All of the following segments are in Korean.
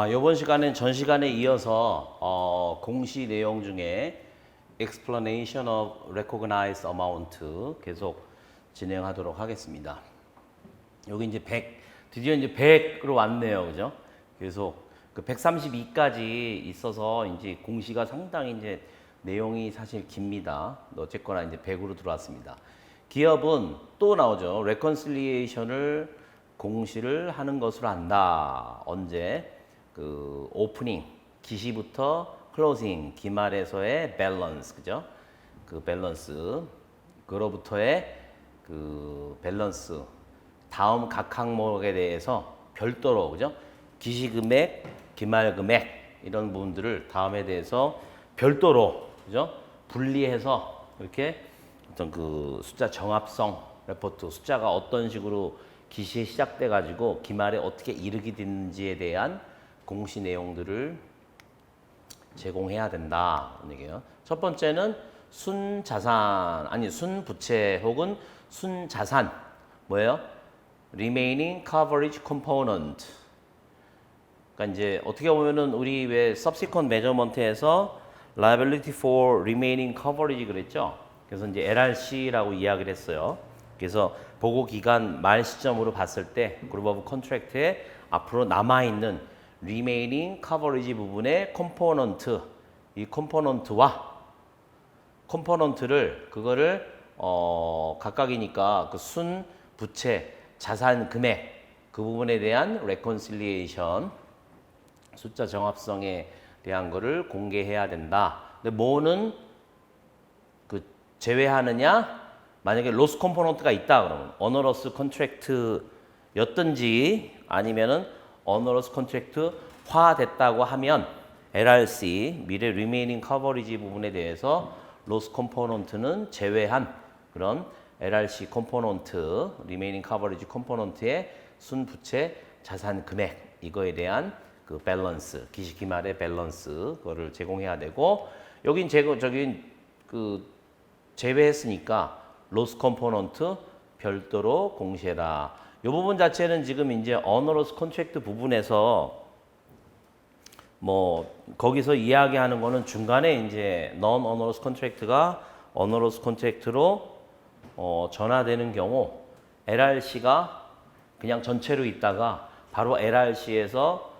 이번 시간엔 전 시간에 이어서 공시 내용 중에 explanation of recognized amount 계속 진행하도록 하겠습니다. 여기 이제 100, 드디어 이제 100으로 왔네요. 그죠? 계속 그 132까지 있어서 이제 공시가 상당히 이제 내용이 사실 깁니다. 어쨌거나 이제 100으로 들어왔습니다. 기업은 또 나오죠. reconciliation을 공시를 하는 것으로 한다. 언제? 그 오프닝 기시부터 클로징 기말에서의 밸런스, 그죠? 그 밸런스 그로부터의 그 밸런스 다음 각 항목에 대해서 별도로, 그죠? 기시 금액, 기말 금액 이런 부분들을 다음에 대해서 별도로, 그죠? 분리해서 이렇게 어떤 그 숫자 정합성 레포트 숫자가 어떤 식으로 기시에 시작돼 가지고 기말에 어떻게 이르게 됐는지에 대한 공시 내용들을 제공해야 된다. 이런 얘기예요. 첫 번째는 순자산, 아니 순부채 혹은 순자산. 뭐예요? remaining coverage component. 그러니까 이제 어떻게 보면은 우리 왜 subsequent measurement에서 liability for remaining coverage 그랬죠? 그래서 이제 LRC라고 이야기를 했어요. 그래서 보고 기간 말 시점으로 봤을 때 그룹 오브 컨트랙트에 앞으로 남아 있는 remaining coverage 부분의 컴포넌트, 이 컴포넌트를 그거를 각각이니까 그 순 부채 자산 금액 그 부분에 대한 reconciliation 숫자 정합성에 대한 거를 공개해야 된다. 근데 뭐는 그 제외하느냐? 만약에 로스 컴포넌트가 있다 그러면 어너러스 컨트랙트였든지 아니면은 어너러스 컨트랙트화 됐다고 하면 LRC 미래 리메이닝 커버리지 부분에 대해서 로스 컴포넌트는 제외한 그런 LRC 컴포넌트 리메이닝 커버리지 컴포넌트의 순부채 자산 금액 이거에 대한 그 밸런스 기시기말의 밸런스 그거를 제공해야 되고 여긴 저긴 그 제외했으니까 로스 컴포넌트 별도로 공시해라. 이 부분 자체는 지금 이제 어너러스 컨트랙트 부분에서 뭐 거기서 이야기하는 거는 중간에 이제 non onerous contract가 onerous contract로 전환되는 경우 LRC가 그냥 전체로 있다가 바로 LRC에서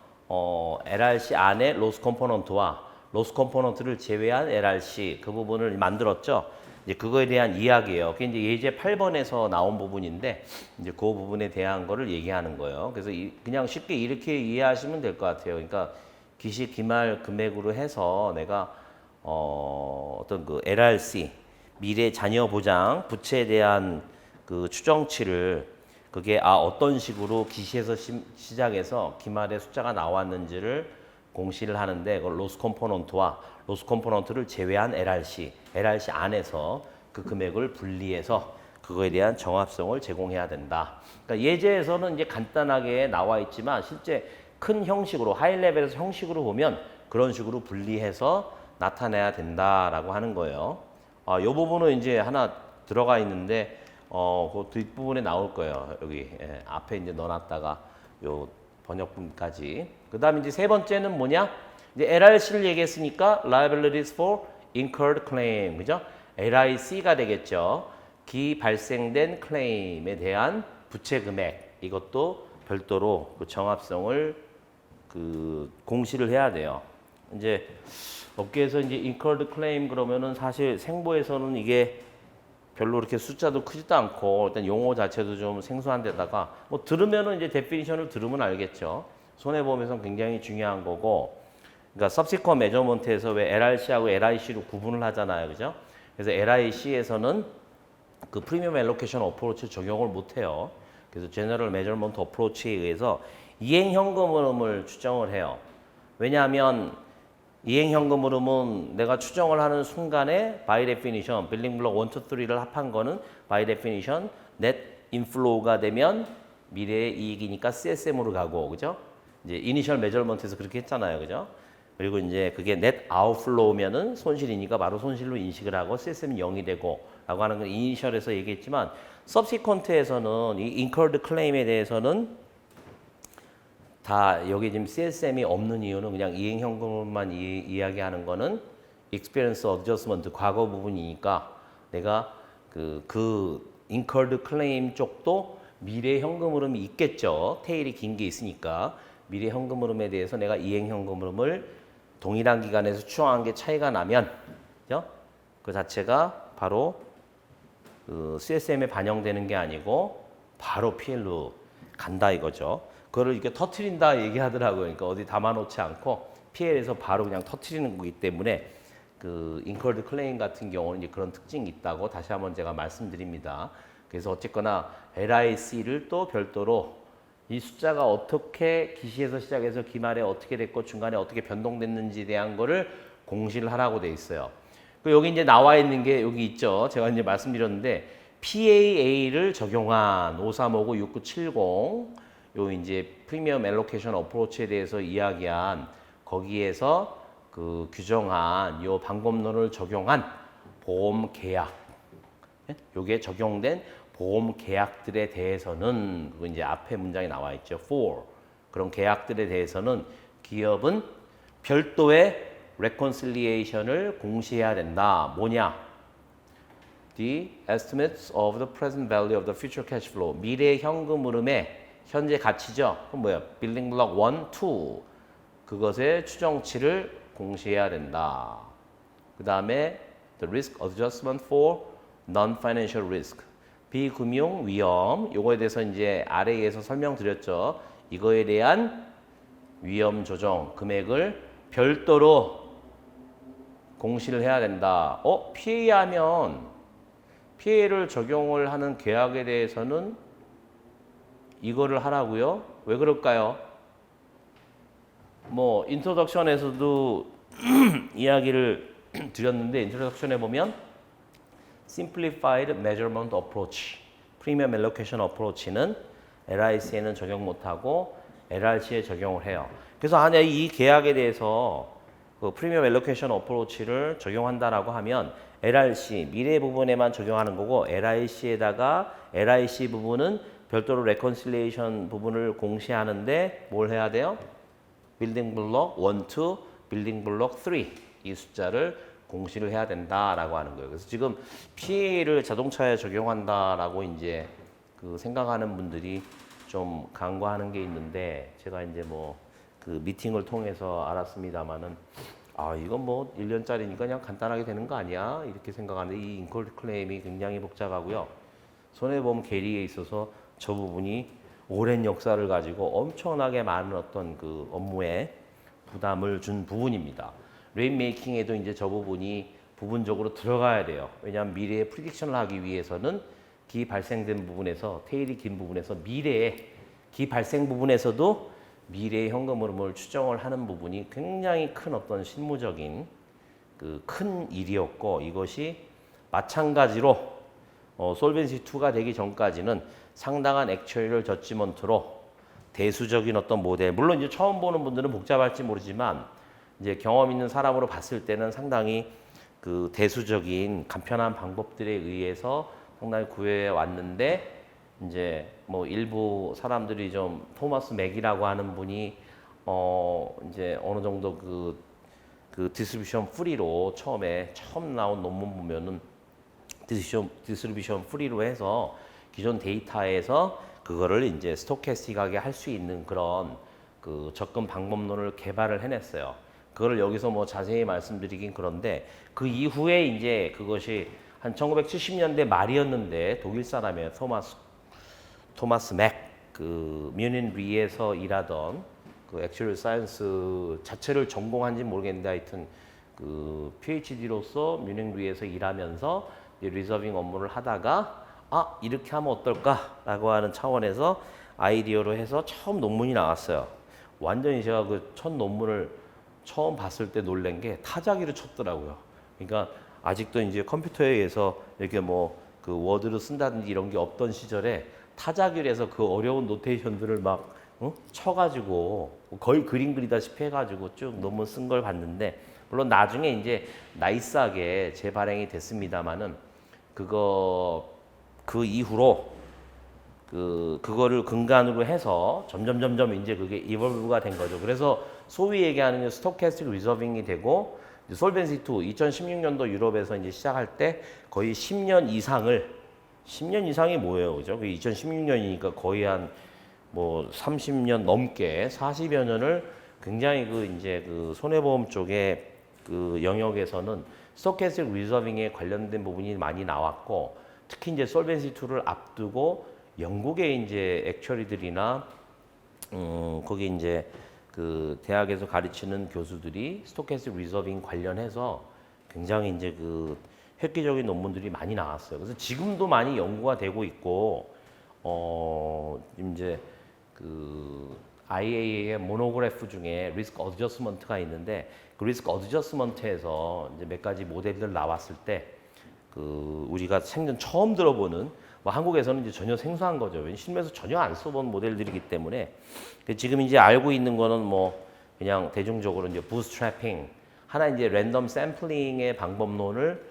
LRC 안에 로스 컴포넌트와 로스 컴포넌트를 제외한 LRC 그 부분을 만들었죠. 이제 그거에 대한 이야기예요. 그게 이제 예제 8번에서 나온 부분인데 이제 그 부분에 대한 거를 얘기하는 거예요. 그래서 그냥 쉽게 이렇게 이해하시면 될 것 같아요. 그러니까 기시 기말 금액으로 해서 내가 어떤 그 LRC 미래 자녀 보장 부채에 대한 그 추정치를 그게 어떤 식으로 기시에서 시작해서 기말의 숫자가 나왔는지를 공시를 하는데 그걸 로스 컴포넌트와 로스 컴포넌트를 제외한 LRC 안에서 그 금액을 분리해서 그거에 대한 정합성을 제공해야 된다. 그러니까 예제에서는 이제 간단하게 나와 있지만 실제 큰 형식으로 하이 레벨에서 형식으로 보면 그런 식으로 분리해서 나타내야 된다라고 하는 거예요. 이 부분은 이제 하나 들어가 있는데 그 뒷부분에 나올 거예요. 여기 앞에 이제 넣어놨다가 요 번역본까지. 그다음에 이제 세 번째는 뭐냐? 이제 LRC를 얘기했으니까 liabilities for incurred claim, 그죠? LIC가 되겠죠. 기 발생된 클레임에 대한 부채 금액 이것도 별도로 그 정합성을 그 공시를 해야 돼요. 이제 업계에서 이제 incurred claim 그러면은 사실 생보에서는 이게 별로 이렇게 숫자도 크지도 않고 일단 용어 자체도 좀 생소한 데다가 뭐 들으면은 이제 데피니션을 들으면 알겠죠. 손해보험에서는 굉장히 중요한 거고 그러니까 subsequent measurement에서 왜 LRC하고 LIC로 구분을 하잖아요. 그죠? 그래서 LIC에서는 그 프리미엄 알로케이션 어프로치 적용을 못 해요. 그래서 제너럴 메저먼트 어프로치에 의해서 이행 현금 흐름을 추정을 해요. 왜냐하면 이행 현금 흐름은 내가 추정을 하는 순간에 by definition 빌딩 블록 1, 2, 3를 합한 거는 by definition net inflow가 되면 미래의 이익이니까 CSM으로 가고 그죠? 이제 이니셜 메저먼트에서 그렇게 했잖아요. 그죠? 그리고 이제 그게 net outflow면은 손실이니까 바로 손실로 인식을 하고 CSM 0이 되고 라고 하는 건 이니셜에서 얘기했지만 subsequent에서는 이 incurred claim에 대해서는 다 여기 지금 CSM이 없는 이유는 그냥 이행현금으로만 이야기하는 거는 experience adjustment 과거 부분이니까 내가 그 incurred claim 쪽도 미래 현금 흐름이 있겠죠. 테일이 긴 게 있으니까 미래 현금 흐름에 대해서 내가 이행 현금 흐름을 동일한 기간에서 추정한 게 차이가 나면 그죠? 그 자체가 바로 그 CSM에 반영되는 게 아니고 바로 PL로 간다 이거죠. 그거를 이렇게 터트린다 얘기하더라고요. 그러니까 어디 담아놓지 않고 PL에서 바로 그냥 터트리는 거기 때문에 그 incurred claim 같은 경우는 이제 그런 특징이 있다고 다시 한번 제가 말씀드립니다. 그래서 어쨌거나 LIC를 또 별도로 이 숫자가 어떻게 기시에서 시작해서 기말에 어떻게 됐고 중간에 어떻게 변동됐는지에 대한 거를 공시를 하라고 돼 있어요. 여기 이제 나와 있는 게 여기 있죠. 제가 이제 말씀드렸는데 PAA를 적용한 5359-6970 요 이제 프리미엄 엘로케이션 어프로치에 대해서 이야기한 거기에서 그 규정한 요 방법론을 적용한 보험 계약 요게 적용된 보험 계약들에 대해서는 그 이제 앞에 문장에 나와 있죠. for 그런 계약들에 대해서는 기업은 별도의 reconciliation을 공시해야 된다. 뭐냐? The estimates of the present value of the future cash flow. 미래 현금 흐름의 현재 가치죠. 그럼 뭐야? 빌딩 블록 1, 2. 그것의 추정치를 공시해야 된다. 그 다음에 the risk adjustment for non-financial risk. 비금융 위험. 요거에 대해서 이제 아래에서 설명드렸죠. 이거에 대한 위험 조정 금액을 별도로 공시를 해야 된다. PA하면 PA를 적용을 하는 계약에 대해서는 이거를 하라고요? 왜 그럴까요? 뭐 인트로덕션에서도 이야기를 드렸는데 인트로덕션에 보면 Simplified Measurement Approach, Premium Allocation Approach는 LIC에는 적용 못하고 LRC에 적용을 해요. 그래서 만약 이 계약에 대해서 그 프리미엄 엘로케이션 어프로치를 적용한다라고 하면 LRC 미래 부분에만 적용하는 거고 LIC에다가 LIC 부분은 별도로 레컨실레이션 부분을 공시하는데 뭘 해야 돼요? 빌딩 블록 1, 2, 빌딩 블록 3 이 숫자를 공시를 해야 된다라고 하는 거예요. 그래서 지금 PA를 자동차에 적용한다라고 이제 그 생각하는 분들이 좀 간과하는 게 있는데 제가 이제 뭐 그 미팅을 통해서 알았습니다만은 이건 뭐 1년짜리니까 그냥 간단하게 되는 거 아니야? 이렇게 생각하는데 이 인콜드 클레임이 굉장히 복잡하고요. 손해보험 계리에 있어서 저 부분이 오랜 역사를 가지고 엄청나게 많은 어떤 그 업무에 부담을 준 부분입니다. 레인 메이킹에도 이제 저 부분이 부분적으로 들어가야 돼요. 왜냐하면 미래의 프리딕션을 하기 위해서는 기 발생된 부분에서 테일이 긴 부분에서 미래의 기 발생 부분에서도 미래의 현금 흐름을 추정을 하는 부분이 굉장히 큰 어떤 실무적인 그 큰 일이었고 이것이 마찬가지로 솔벤시 2가 되기 전까지는 상당한 액츄얼 저지먼트로 대수적인 어떤 모델 물론 이제 처음 보는 분들은 복잡할지 모르지만 이제 경험 있는 사람으로 봤을 때는 상당히 그 대수적인 간편한 방법들에 의해서 상당히 구해해 왔는데 이제 뭐 일부 사람들이 좀 토마스 맥이라고 하는 분이 이제 어느 정도 그 디스트리뷰션 프리로 처음 나온 논문 보면은 디스트리뷰션 프리로 해서 기존 데이터에서 그거를 이제 스토캐스틱하게 할 수 있는 그런 그 접근 방법론을 개발을 해냈어요. 그거를 여기서 뭐 자세히 말씀드리긴 그런데 그 이후에 이제 그것이 한 1970년대 말이었는데 독일 사람이에요. 토마스 맥, 그 뮤닌 리에서 일하던 그 액츄얼 사이언스 자체를 전공한지 모르겠는데 하여튼 그 PhD로서 뮤닌 리에서 일하면서 리저빙 업무를 하다가 이렇게 하면 어떨까라고 하는 차원에서 아이디어로 해서 처음 논문이 나왔어요. 완전히 제가 그 첫 논문을 처음 봤을 때 놀란 게 타자기로 쳤더라고요. 그러니까 아직도 이제 컴퓨터에 의해서 이렇게 뭐 그 워드를 쓴다든지 이런 게 없던 시절에 타자기로 해서 그 어려운 노테이션들을 막 쳐가지고 거의 그림 그리다시피 해가지고 쭉 논문 쓴 걸 봤는데 물론 나중에 이제 나이스하게 재발행이 됐습니다만은 그 이후로 그거를 근간으로 해서 점점 이제 그게 이볼브가 된 거죠. 그래서 소위 얘기하는 스토캐스틱 리저빙이 되고 솔벤시 2 2016년도 유럽에서 이제 시작할 때 거의 10년 이상이 뭐예요, 그죠? 2016년이니까 거의 한 뭐 30년 넘게 40여 년을 굉장히 이제 손해보험 쪽에 영역에서는 스토캐스틱 리저빙에 관련된 부분이 많이 나왔고 특히 이제 솔벤시 2를 앞두고 영국의 이제 액처리들이나 거기 이제 대학에서 가르치는 교수들이 스토캐스틱 리저빙 관련해서 굉장히 이제 획기적인 논문들이 많이 나왔어요. 그래서 지금도 많이 연구가 되고 있고 이제 IAEA의 모노그래프 중에 리스크 어드저스먼트가 있는데 그 리스크 어드저스먼트에서 이제 몇 가지 모델들 나왔을 때 우리가 생전 처음 들어보는 뭐 한국에서는 이제 전혀 생소한 거죠. 왜냐면 실무에서 전혀 안 써본 모델들이기 때문에 지금 이제 알고 있는 거는 뭐 그냥 대중적으로 이제 부스트래핑 하나 이제 랜덤 샘플링의 방법론을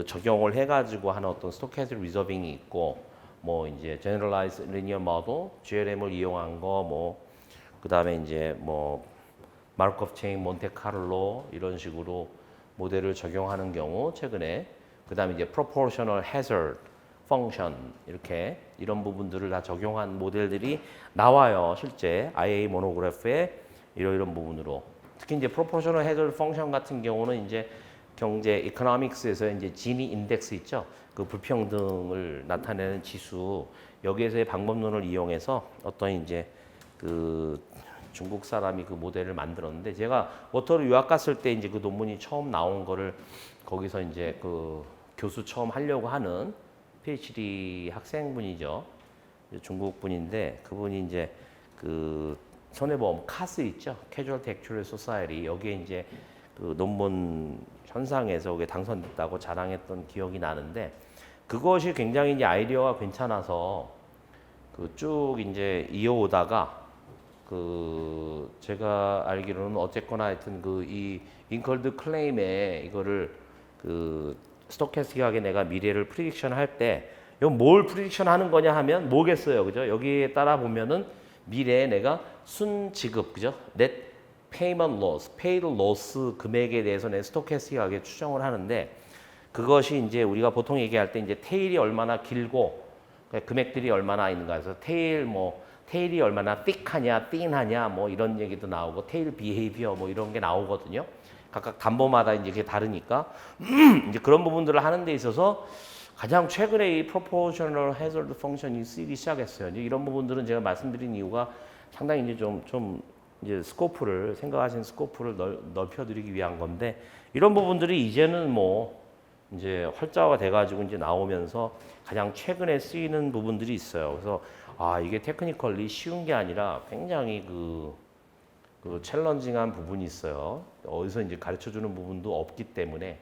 적용을 해가지고 하는 어떤 스토캐스틱 리저빙이 있고 뭐 이제 제너럴라이즈 리니어 모델 GLM을 이용한 거 뭐 그다음에 이제 뭐 마르코프 체인 몬테카를로 이런 식으로 모델을 적용하는 경우 최근에 그다음에 이제 proportional hazard function 이렇게 이런 부분들을 다 적용한 모델들이 나와요. 실제 IA 모노그래프에 이런 부분으로 특히 이제 proportional hazard function 같은 경우는 이제 경제 이코노믹스에서 이제 지니 인덱스 있죠. 그 불평등을 나타내는 지수 여기에서의 방법론을 이용해서 어떤 이제 중국 사람이 그 모델을 만들었는데 제가 워터를 유학 갔을 때 이제 그 논문이 처음 나온 거를 거기서 이제 교수 처음 하려고 하는 PhD 학생분이죠. 중국 분인데 그분이 이제 손해보험 카스 있죠. Casualty Actuarial Society 여기에 이제 논문 현상에서 그게 당선됐다고 자랑했던 기억이 나는데 그것이 굉장히 이제 아이디어가 괜찮아서 쭉 이제 이어오다가 제가 알기로는 어쨌거나 하여튼 이 링컬드 클레임에 이거를 스토캐스틱하게 내가 미래를 프리딕션 할 때 이건 뭘 프리딕션 하는 거냐 하면 뭐겠어요, 그죠? 여기에 따라 보면은 미래에 내가 순 지급, 그죠? net payment loss, paid loss 금액에 대해서 내 스토캐스틱하게 추정을 하는데 그것이 이제 우리가 보통 얘기할 때 이제 테일이 얼마나 길고 금액들이 얼마나 있는가 해서 테일이 얼마나 thick하냐, thin하냐 뭐 이런 얘기도 나오고 테일 비헤이비어 뭐 이런 게 나오거든요. 각각 담보마다 이제 그게 다르니까 이제 그런 부분들을 하는 데 있어서 가장 최근에 이 proportional hazard function이 쓰이기 시작했어요. 이제 이런 부분들은 제가 말씀드린 이유가 상당히 이제 좀 이제 생각하신 스코프를 넓혀드리기 위한 건데 이런 부분들이 이제는 뭐 이제 활자화가 돼가지고 이제 나오면서 가장 최근에 쓰이는 부분들이 있어요. 그래서 이게 테크니컬리 쉬운 게 아니라 굉장히 챌린징한 부분이 있어요. 어디서 이제 가르쳐주는 부분도 없기 때문에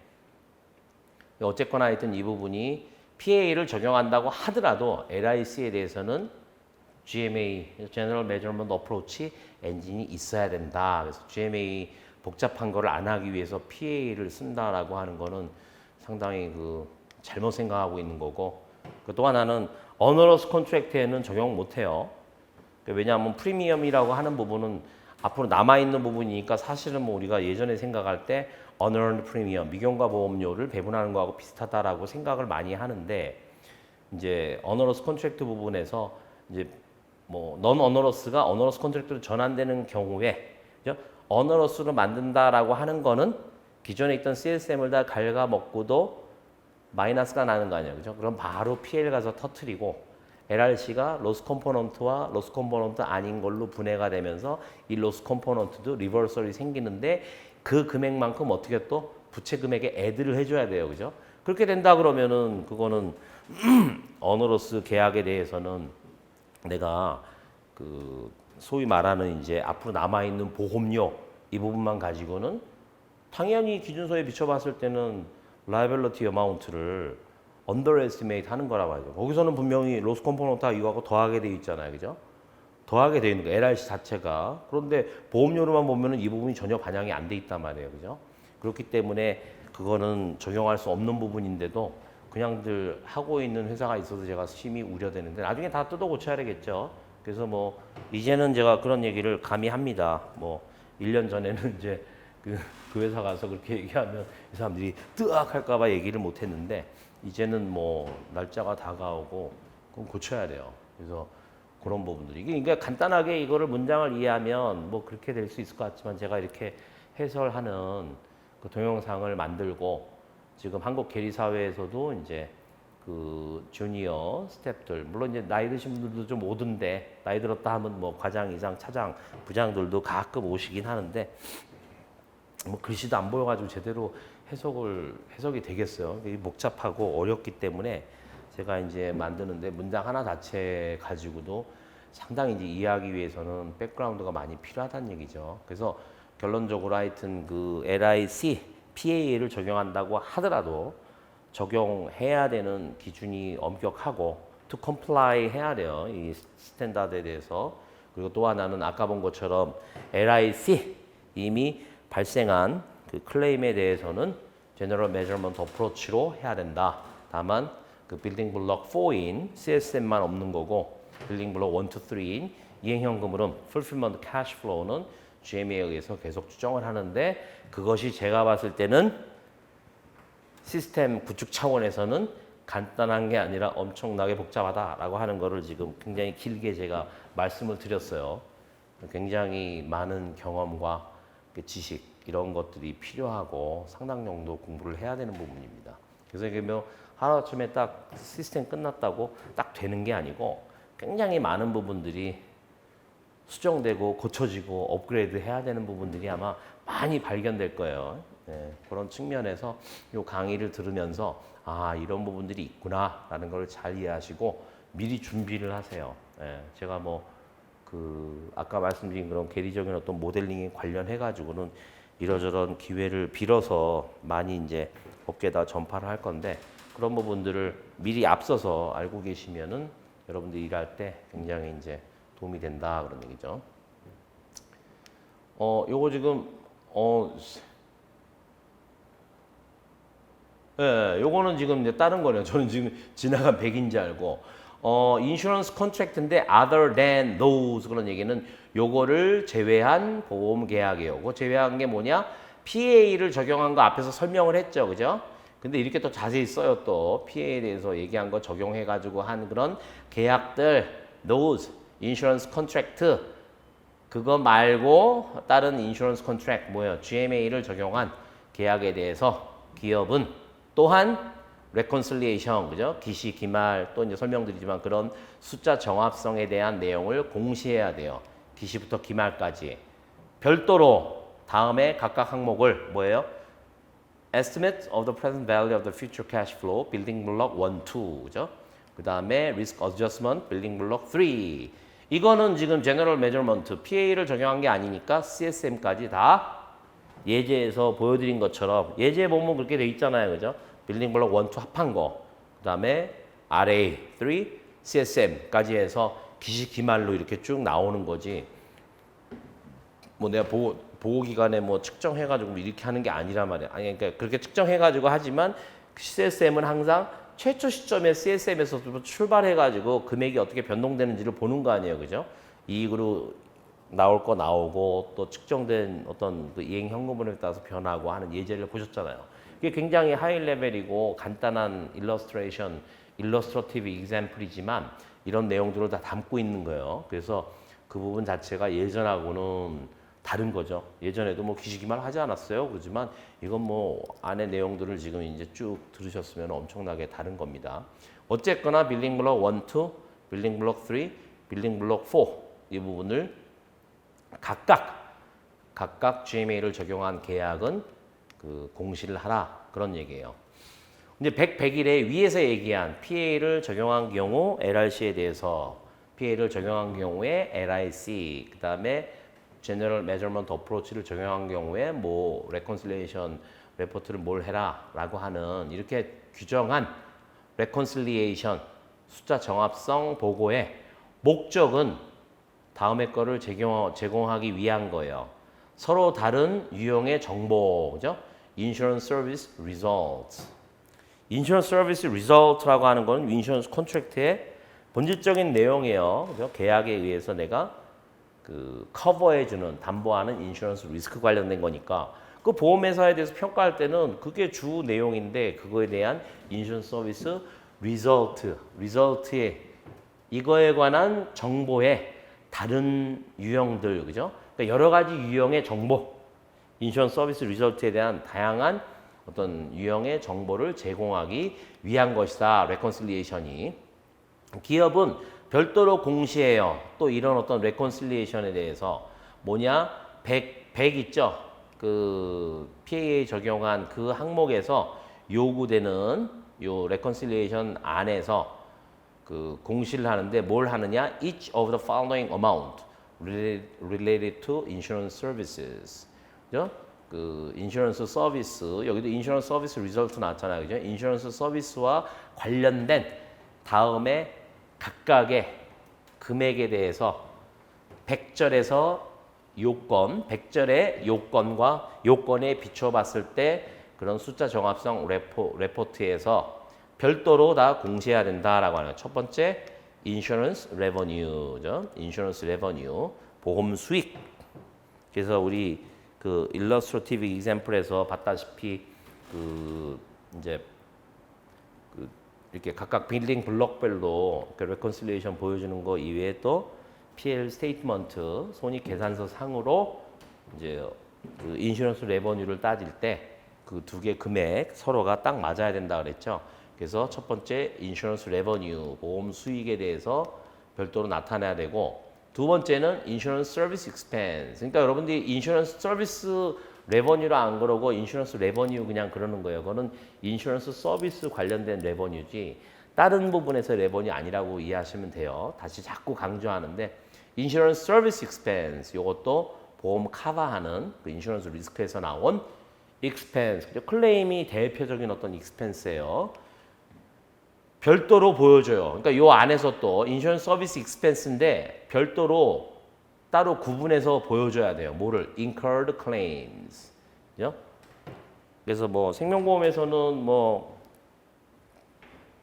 어쨌거나 하여튼 이 부분이 PA를 적용한다고 하더라도 LIC에 대해서는 GMA, General Measurement Approach 엔진이 있어야 된다. 그래서 GMA 복잡한 거를 안 하기 위해서 PA를 쓴다라고 하는 거는 상당히 잘못 생각하고 있는 거고 또 하나는 어너러스 컨트랙트에는 적용 못 해요. 왜냐하면 프리미엄이라고 하는 부분은 앞으로 남아있는 부분이니까 사실은 뭐 우리가 예전에 생각할 때 unearned premium, 미경과 보험료를 배분하는 거하고 비슷하다라고 생각을 많이 하는데 이제 어너러스 컨트랙트 부분에서 이제 뭐 non onerous가 onerous 컨트랙트로 전환되는 경우에 어너러스로 만든다라고 하는 거는 기존에 있던 CSM을 다 갉아먹고도 마이너스가 나는 거 아니에요. 그죠? 그럼 바로 PL 가서 터트리고 LRC가 로스 컴포넌트와 로스 컴포넌트 아닌 걸로 분해가 되면서 이 로스 컴포넌트도 리버설이 생기는데 그 금액만큼 어떻게 또 부채 금액에 애드를 해줘야 돼요. 그죠? 그렇게 된다 그러면은 그거는 어너러스 계약에 대해서는 내가 소위 말하는 이제 앞으로 남아있는 보험료 이 부분만 가지고는 당연히 기준서에 비춰봤을 때는 liability amount를 underestimate 하는 거란 말이죠. 거기서는 분명히 로스 컴포넌트가 이거하고 더하게 돼 있잖아요. 그죠? 더하게 돼 있는 거 LRC 자체가. 그런데 보험료로만 보면은 이 부분이 전혀 반영이 안 돼 있단 말이에요. 그죠? 그렇기 때문에 그거는 적용할 수 없는 부분인데도 그냥들 하고 있는 회사가 있어서 제가 심히 우려되는데 나중에 다 뜯어 고쳐야 되겠죠. 그래서 뭐 이제는 제가 그런 얘기를 감히 합니다. 뭐 1년 전에는 이제 그 회사 가서 그렇게 얘기하면 이 사람들이 뜨악 할까봐 얘기를 못 했는데 이제는 뭐 날짜가 다가오고 그럼 고쳐야 돼요. 그래서 그런 부분들이 이게 그러니까 간단하게 이거를 문장을 이해하면 뭐 그렇게 될 수 있을 것 같지만 제가 이렇게 해설하는 그 동영상을 만들고 지금 한국 계리 사회에서도 이제 그 주니어 스텝들 물론 이제 나이 드신 분들도 좀 오던데 나이 들었다 하면 뭐 과장, 이장, 차장, 부장들도 가끔 오시긴 하는데 뭐 글씨도 안 보여가지고 제대로 해석이 되겠어요. 이게 복잡하고 어렵기 때문에 제가 이제 만드는데 문장 하나 자체 가지고도 상당히 이제 이해하기 위해서는 백그라운드가 많이 필요하다는 얘기죠. 그래서 결론적으로 하여튼 그 LIC, PA를 적용한다고 하더라도 적용해야 되는 기준이 엄격하고 to comply 해야 돼요. 이 스탠다드에 대해서. 그리고 또 하나는 아까 본 것처럼 LIC 이미 발생한 그 클레임에 대해서는 General Measurement Approach로 해야 된다. 다만 그 빌딩 블록 4인 CSM만 없는 거고 빌딩 블록 1, 2, 3인 이행현금 흐름, Fulfillment Cash Flow는 GMA에 의해서 계속 추정을 하는데 그것이 제가 봤을 때는 시스템 구축 차원에서는 간단한 게 아니라 엄청나게 복잡하다라고 하는 거를 지금 굉장히 길게 제가 말씀을 드렸어요. 굉장히 많은 경험과 지식 이런 것들이 필요하고 상당 정도 공부를 해야 되는 부분입니다. 그래서 이게 뭐 하루아침에 딱 시스템 끝났다고 딱 되는 게 아니고 굉장히 많은 부분들이 수정되고 고쳐지고 업그레이드 해야 되는 부분들이 아마 많이 발견될 거예요. 네, 그런 측면에서 이 강의를 들으면서 아 이런 부분들이 있구나라는 걸 잘 이해하시고 미리 준비를 하세요. 네, 제가 뭐 그 아까 말씀드린 그런 계리적인 어떤 모델링에 관련해 가지고는 이러저런 기회를 빌어서 많이 이제 업계에다 전파를 할 건데 그런 부분들을 미리 앞서서 알고 계시면은 여러분들이 일할 때 굉장히 이제 도움이 된다 그런 얘기죠. 요거 지금 예, 요거는 지금 이제 다른 거네요. 저는 지금 지나간 100인지 알고 인슈런스 컨트랙트인데 other than those 그런 얘기는 요거를 제외한 보험 계약이에요. 그거 제외한 게 뭐냐? PA를 적용한 거 앞에서 설명을 했죠. 그죠? 근데 이렇게 또 자세히 써요. 또 PA에 대해서 얘기한 거 적용해 가지고 한 그런 계약들 those 인슈런스 컨트랙트 그거 말고 다른 인슈런스 컨트랙트 뭐예요? GMA를 적용한 계약에 대해서 기업은 또한 reconciliation 그죠? 기시 기말 또 이제 설명드리지만 그런 숫자 정합성에 대한 내용을 공시해야 돼요. 기시부터 기말까지 별도로 다음에 각각 항목을 뭐예요? Estimate of the present value of the future cash flow, building block 1, 2, 그죠? 그 다음에 Risk Adjustment, building block 3. 이거는 지금 General Measurement, PA를 적용한 게 아니니까 CSM까지 다 예제에서 보여드린 것처럼 예제 보면 그렇게 돼 있잖아요, 그죠? 빌딩 블록 1, 2 합한 거, 그 다음에 RA, 3, CSM까지 해서 기시기말로 이렇게 쭉 나오는 거지. 뭐 내가 보호 기간에 뭐 측정해가지고 이렇게 하는 게 아니란 말이야. 아니 그러니까 그렇게 측정해가지고 하지만 CSM은 항상 최초 시점에 CSM에서 출발해가지고 금액이 어떻게 변동되는지를 보는 거 아니에요, 그죠? 이익으로 나올 거 나오고 또 측정된 어떤 그 이행 현금흐름에 따라서 변하고 하는 예제를 보셨잖아요. 이게 굉장히 하이 레벨이고 간단한 일러스트레이티브 example이지만 이런 내용들을 다 담고 있는 거예요. 그래서 그 부분 자체가 예전하고는 다른 거죠. 예전에도 뭐 기시기말 하지 않았어요. 그렇지만 이건 뭐 안에 내용들을 지금 이제 쭉 들으셨으면 엄청나게 다른 겁니다. 어쨌거나 빌딩 블록 1, 2, 빌딩 블록 3, 빌딩 블록 4 이 부분을 각각 GMA를 적용한 계약은 그 공시를 하라 그런 얘기예요. 이제 100일에 위에서 얘기한 PA를 적용한 경우 LRC에 대해서 PA를 적용한 경우에 LIC 그 다음에 General Measurement Approach를 적용한 경우에 뭐 Reconciliation 레포트를 뭘 해라라고 하는 이렇게 규정한 Reconciliation 숫자 정합성 보고의 목적은 다음의 거를 제공하기 위한 거예요. 서로 다른 유형의 정보, 그죠? Insurance Service Results. 인슈런스 서비스 리졸트라고 하는 건 인슈런스 컨트랙트의 본질적인 내용이에요. 그죠? 계약에 의해서 내가 그 커버해주는 담보하는 인슈런스 리스크 관련된 거니까 그 보험회사에 대해서 평가할 때는 그게 주 내용인데 그거에 대한 인슈런스 서비스 리졸트의 이거에 관한 정보의 다른 유형들 그죠? 그러니까 여러 가지 유형의 정보 인슈런스 서비스 리졸트에 대한 다양한 어떤 유형의 정보를 제공하기 위한 것이다. 레컨실리에이션이 기업은 별도로 공시해요. 또 이런 어떤 레컨실리에이션에 대해서 뭐냐 100 있죠. 그 PAA 적용한 그 항목에서 요구되는 요 레컨실리에이션 안에서 그 공시를 하는데 뭘 하느냐 each of the following amount related to insurance services 그죠? 그 인슈런스 서비스 여기도 인슈런스 서비스 리졸트 나왔잖아요. 그죠? 인슈런스 서비스와 관련된 다음에 각각의 금액에 대해서 100절에서 요건, 100절의 요건과 요건에 비춰봤을 때 그런 숫자 정합성 레포트에서 별도로 다 공시해야 된다라고 하는 첫 번째 인슈런스 레버뉴죠. 인슈런스 레버뉴 보험 수익. 그래서 우리 그 일러스트레이티브 example에서 봤다시피 그 이제 그 이렇게 각각 빌딩 블록별로 그 레컨실리에이션 보여주는 거 이외에 또 PL 스테이트먼트 손익 계산서 상으로 이제 그 인슈런스 레버뉴를 따질 때 그 두 개 금액 서로가 딱 맞아야 된다 그랬죠. 그래서 첫 번째 인슈런스 레버뉴 보험 수익에 대해서 별도로 나타내야 되고 두 번째는 인슈런스 서비스 익스펜스. 그러니까 여러분들이 인슈런스 서비스 레버뉴라 안 그러고 인슈런스 레버뉴 그냥 그러는 거예요. 그거는 인슈런스 서비스 관련된 레버뉴지 다른 부분에서 레버뉴 아니라고 이해하시면 돼요. 다시 자꾸 강조하는데 인슈런스 서비스 익스펜스 이것도 보험 커버하는 그 인슈런스 리스크에서 나온 익스펜스. 클레임이 대표적인 어떤 익스펜스예요. 별도로 보여줘요. 그러니까 요 안에서 또 인슈런스 서비스 익스펜스인데 별도로 따로 구분해서 보여줘야 돼요. 뭐를? incurred claims. 그죠? 그래서 뭐 생명보험에서는 뭐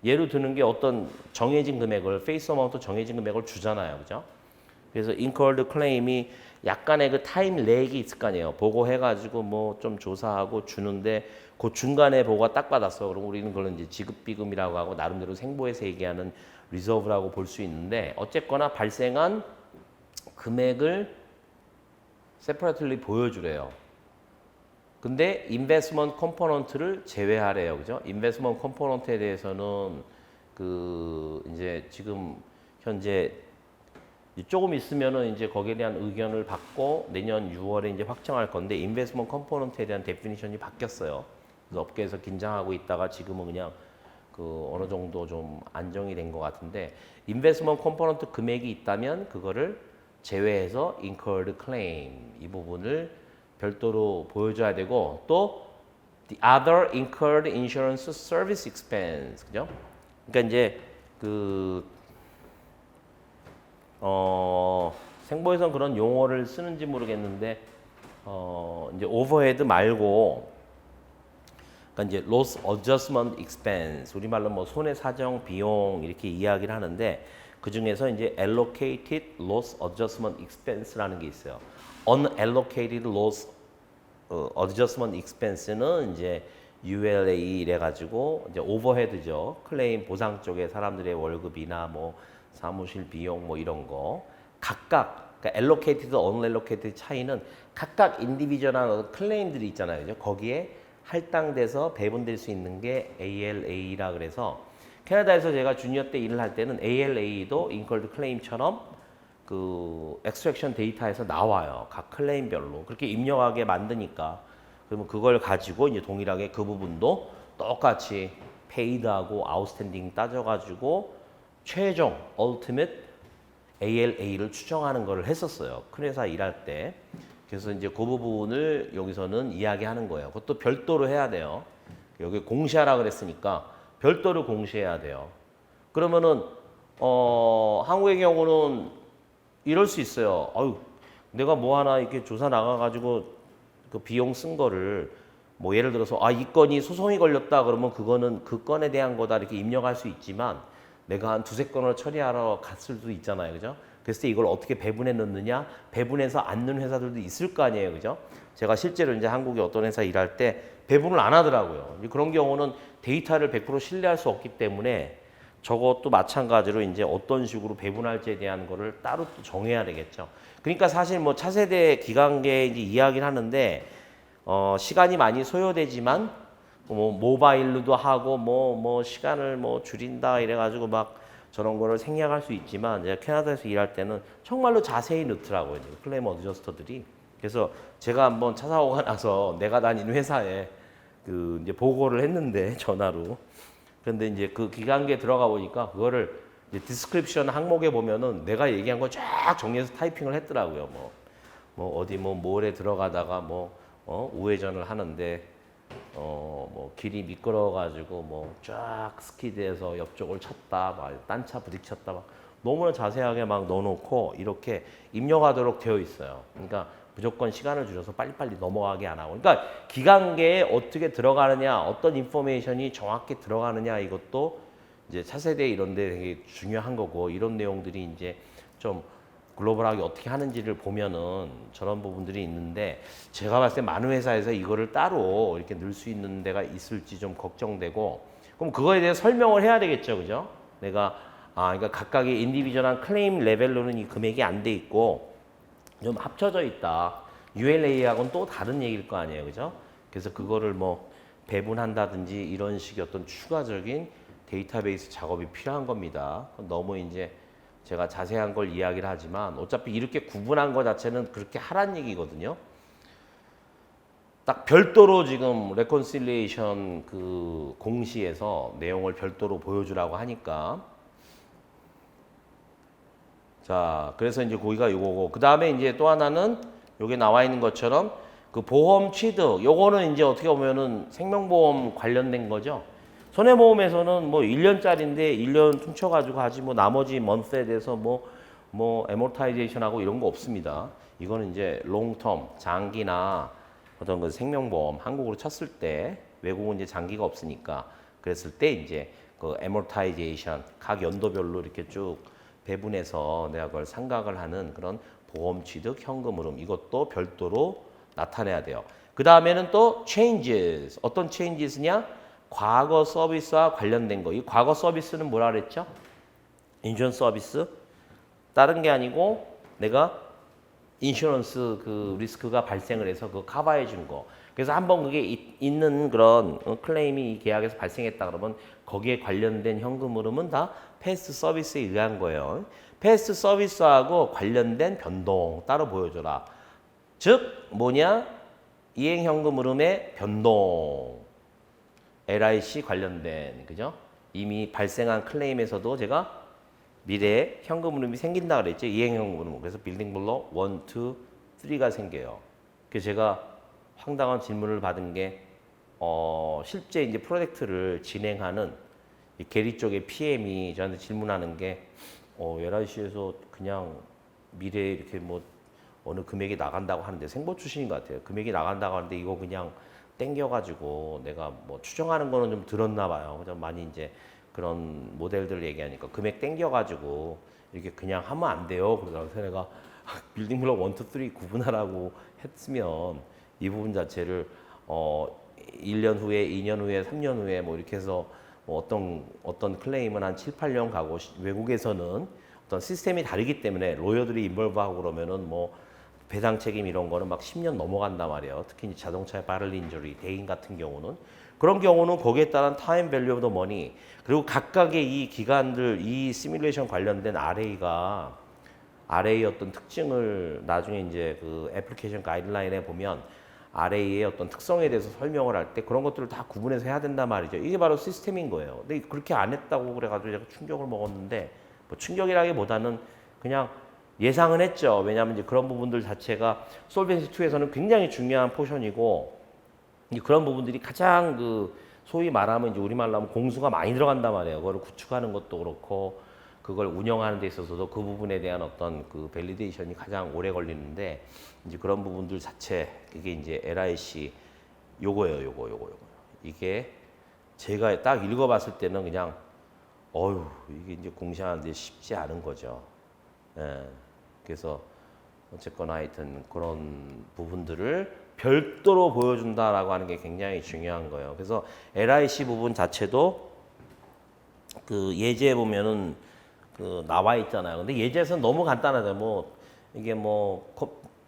예로 드는 게 어떤 정해진 금액을 페이스 어마운트 정해진 금액을 주잖아요. 그죠? 그래서 incurred claim이 약간의 그 타임 렉이 있을 거 아니에요. 보고해 가지고 뭐 좀 조사하고 주는데 그 중간에 보고가 딱 받았어. 그럼 우리는 그걸 이제 지급비금이라고 하고 나름대로 생보에서 얘기하는 리저브라고 볼 수 있는데 어쨌거나 발생한 금액을 세퍼레이틀리 보여주래요. 근데 인베스트먼트 컴포넌트를 제외하래요. 그죠? 인베스트먼트 컴포넌트에 대해서는 그 이제 지금 현재 조금 있으면은 이제 거기에 대한 의견을 받고 내년 6월에 이제 확정할 건데 인베스트먼트 컴포넌트에 대한 데피니션이 바뀌었어요. 그래서 업계에서 긴장하고 있다가 지금은 그냥 그 어느 정도 좀 안정이 된 것 같은데 인베스트먼트 컴포넌트 금액이 있다면 그거를 제외해서 incurred claim 이 부분을 별도로 보여줘야 되고 또 the other incurred insurance service expense 그죠? 그러니까 이제 그 생보에서는 그런 용어를 쓰는지 모르겠는데 이제 오버헤드 말고 그러니까 이제 loss adjustment expense 우리말로 뭐 손해 사정 비용 이렇게 이야기를 하는데 그 중에서 이제 allocated loss adjustment expense라는 게 있어요. unallocated loss adjustment expense는 이제 ULA 이래 가지고 이제 오버헤드죠. 클레임 보상 쪽에 사람들의 월급이나 뭐 사무실 비용 뭐 이런 거 각각 그러니까 allocated, unallocated 차이는 각각 인디비주얼한 클레임들이 있잖아요. 그죠? 거기에 할당돼서 배분될 수 있는 게 ALA라 그래서 캐나다에서 제가 주니어 때 일을 할 때는 ALA도 incurred claim처럼 그 extraction 데이터에서 나와요. 각 클레임별로 그렇게 입력하게 만드니까 그러면 그걸 가지고 이제 동일하게 그 부분도 똑같이 paid하고 outstanding 따져가지고 최종 ultimate ALA를 추정하는 거를 했었어요. 큰 회사 일할 때. 그래서 이제 그 부분을 여기서는 이야기하는 거예요. 그것도 별도로 해야 돼요. 여기 공시하라 그랬으니까 별도로 공시해야 돼요. 그러면은 한국의 경우는 이럴 수 있어요. 아유, 내가 뭐 하나 이렇게 조사 나가가지고 그 비용 쓴 거를 뭐 예를 들어서 이 건이 소송이 걸렸다 그러면 그거는 그 건에 대한 거다 이렇게 입력할 수 있지만 내가 한 두세 건을 처리하러 갔을 수도 있잖아요. 그죠? 그래서 이걸 어떻게 배분해 넣느냐? 배분해서 안 넣는 회사들도 있을 거 아니에요. 그죠? 제가 실제로 이제 한국에 어떤 회사 일할 때 배분을 안 하더라고요. 그런 경우는 데이터를 100% 신뢰할 수 없기 때문에 저것도 마찬가지로 이제 어떤 식으로 배분할지에 대한 거를 따로 또 정해야 되겠죠. 그러니까 사실 뭐 차세대 기관계 이제 이야기를 하는데 시간이 많이 소요되지만 뭐 모바일로도 하고 뭐 시간을 뭐 줄인다 이래가지고 막 저런 거를 생략할 수 있지만 제가 캐나다에서 일할 때는 정말로 자세히 넣더라고요. 클레임 어드저스터들이. 그래서 제가 한번 차 사고가 나서 내가 다니는 회사에 그 이제 보고를 했는데 전화로. 그런데 이제 그 기관계에 들어가 보니까 그거를 이제 디스크립션 항목에 보면은 내가 얘기한 거 쫙 정리해서 타이핑을 했더라고요. 뭐 어디 뭐 몰에 들어가다가 우회전을 하는데 뭐 길이 미끄러워가지고 뭐 쫙 스키드해서 옆쪽을 쳤다, 막 딴 차 부딪혔다, 막 너무나 자세하게 막 넣어놓고 이렇게 입력하도록 되어 있어요. 그러니까 무조건 시간을 줄여서 빨리빨리 넘어가게 안 하고. 그러니까 기관계에 어떻게 들어가느냐, 어떤 인포메이션이 정확히 들어가느냐 이것도 이제 차세대 이런 데 되게 중요한 거고 이런 내용들이 이제 좀 글로벌하게 어떻게 하는지를 보면은 저런 부분들이 있는데 제가 봤을 때 많은 회사에서 이거를 따로 이렇게 넣을 수 있는 데가 있을지 좀 걱정되고 그럼 그거에 대해 설명을 해야 되겠죠. 그죠? 내가 그러니까 각각의 인디비주얼한 클레임 레벨로는 이 금액이 안 돼 있고 좀 합쳐져 있다. ULA하고는 또 다른 얘기일 거 아니에요. 그죠? 그래서 그거를 뭐 배분한다든지 이런 식의 어떤 추가적인 데이터베이스 작업이 필요한 겁니다. 너무 이제 제가 자세한 걸 이야기를 하지만 어차피 이렇게 구분한 것 자체는 그렇게 하란 얘기거든요. 딱 별도로 지금 레콘실리에이션 그 공시에서 내용을 별도로 보여주라고 하니까 자 그래서 이제 거기가 이거고 그 다음에 이제 또 하나는 여기 나와 있는 것처럼 그 보험 취득 요거는 이제 어떻게 보면은 생명보험 관련된 거죠. 손해보험에서는 뭐 1년짜리인데 1년 퉁쳐가지고 하지 뭐 나머지 먼스에 대해서 뭐 에모타이제이션하고 이런 거 없습니다. 이거는 이제 롱텀 장기나 어떤 그 생명보험 한국으로 쳤을 때 외국은 이제 장기가 없으니까 그랬을 때 이제 그 에모타이제이션 각 연도별로 이렇게 쭉 배분해서 내가 그걸 상각을 하는 그런 보험 취득 현금 흐름 이것도 별도로 나타내야 돼요. 그 다음에는 또 changes 어떤 changes냐? 과거 서비스와 관련된 거. 이 과거 서비스는 뭐라 그랬죠? 인슈런스 서비스. 다른 게 아니고 내가 인슈런스 그 리스크가 발생을 해서 그거 커버해 준 거. 그래서 한번 그게 있는 그런 클레임이 이 계약에서 발생했다 그러면 거기에 관련된 현금 흐름은 다 패스트 서비스에 의한 거예요. 패스트 서비스하고 관련된 변동 따로 보여줘라. 즉 뭐냐? 이행 현금 흐름의 변동. LIC 관련된 그죠? 이미 발생한 클레임에서도 제가 미래에 현금 흐름이 생긴다 그랬죠. 이행 현금 흐름. 그래서 빌딩 블록 1, 2, 3가 생겨요. 그래서 제가 황당한 질문을 받은 게 실제 이제 프로젝트를 진행하는 이 계리 쪽의 PM이 저한테 질문하는 게 LIC에서 그냥 미래에 이렇게 뭐 어느 금액이 나간다고 하는데 생보 출신인 것 같아요. 금액이 나간다고 하는데 이거 그냥 땡겨가지고 내가 뭐 추정하는 거는 좀 들었나 봐요. 좀 많이 이제 그런 모델들을 얘기하니까 금액 땡겨가지고 이렇게 그냥 하면 안 돼요. 그래서 내가 빌딩 블록 1, 2, 3 구분하라고 했으면 이 부분 자체를 1년 후에, 2년 후에, 3년 후에 뭐 이렇게 해서 뭐 어떤 클레임은 한 7, 8년 가고 외국에서는 어떤 시스템이 다르기 때문에 로여들이 인볼브하고 그러면은 뭐 배상 책임 이런 거는 막 10년 넘어간단 말이에요. 특히 이제 자동차의 바럴 인저리, 대인 같은 경우는 그런 경우는 거기에 따른 타임 밸류 오브 더 머니 그리고 각각의 이 기관들 이 시뮬레이션 관련된 RA의 어떤 특징을 나중에 이제 그 애플리케이션 가이드라인에 보면 RA의 어떤 특성에 대해서 설명을 할 때 그런 것들을 다 구분해서 해야 된단 말이죠. 이게 바로 시스템인 거예요. 근데 그렇게 안 했다고 그래가지고 제가 충격을 먹었는데 뭐 충격이라기보다는 그냥 예상은 했죠. 왜냐하면 이제 그런 부분들 자체가 솔벤시 2에서는 굉장히 중요한 포션이고 그런 부분들이 가장 그 소위 말하면 이제 우리말로 하면 공수가 많이 들어간단 말이에요. 그걸 구축하는 것도 그렇고 그걸 운영하는 데 있어서도 그 부분에 대한 어떤 그 밸리데이션이 가장 오래 걸리는데 이제 그런 부분들 자체 그게 이제 LIC 요거예요, 요거. 이게 제가 딱 읽어봤을 때는 그냥 어휴 이게 이제 공시하는데 쉽지 않은 거죠. 예. 그래서 어쨌거나 하여튼 그런 부분들을 별도로 보여준다라고 하는 게 굉장히 중요한 거예요. 그래서 LIC 부분 자체도 그 예제에 보면은 그 나와 있잖아요. 근데 예제에서는 너무 간단하죠. 뭐 이게 뭐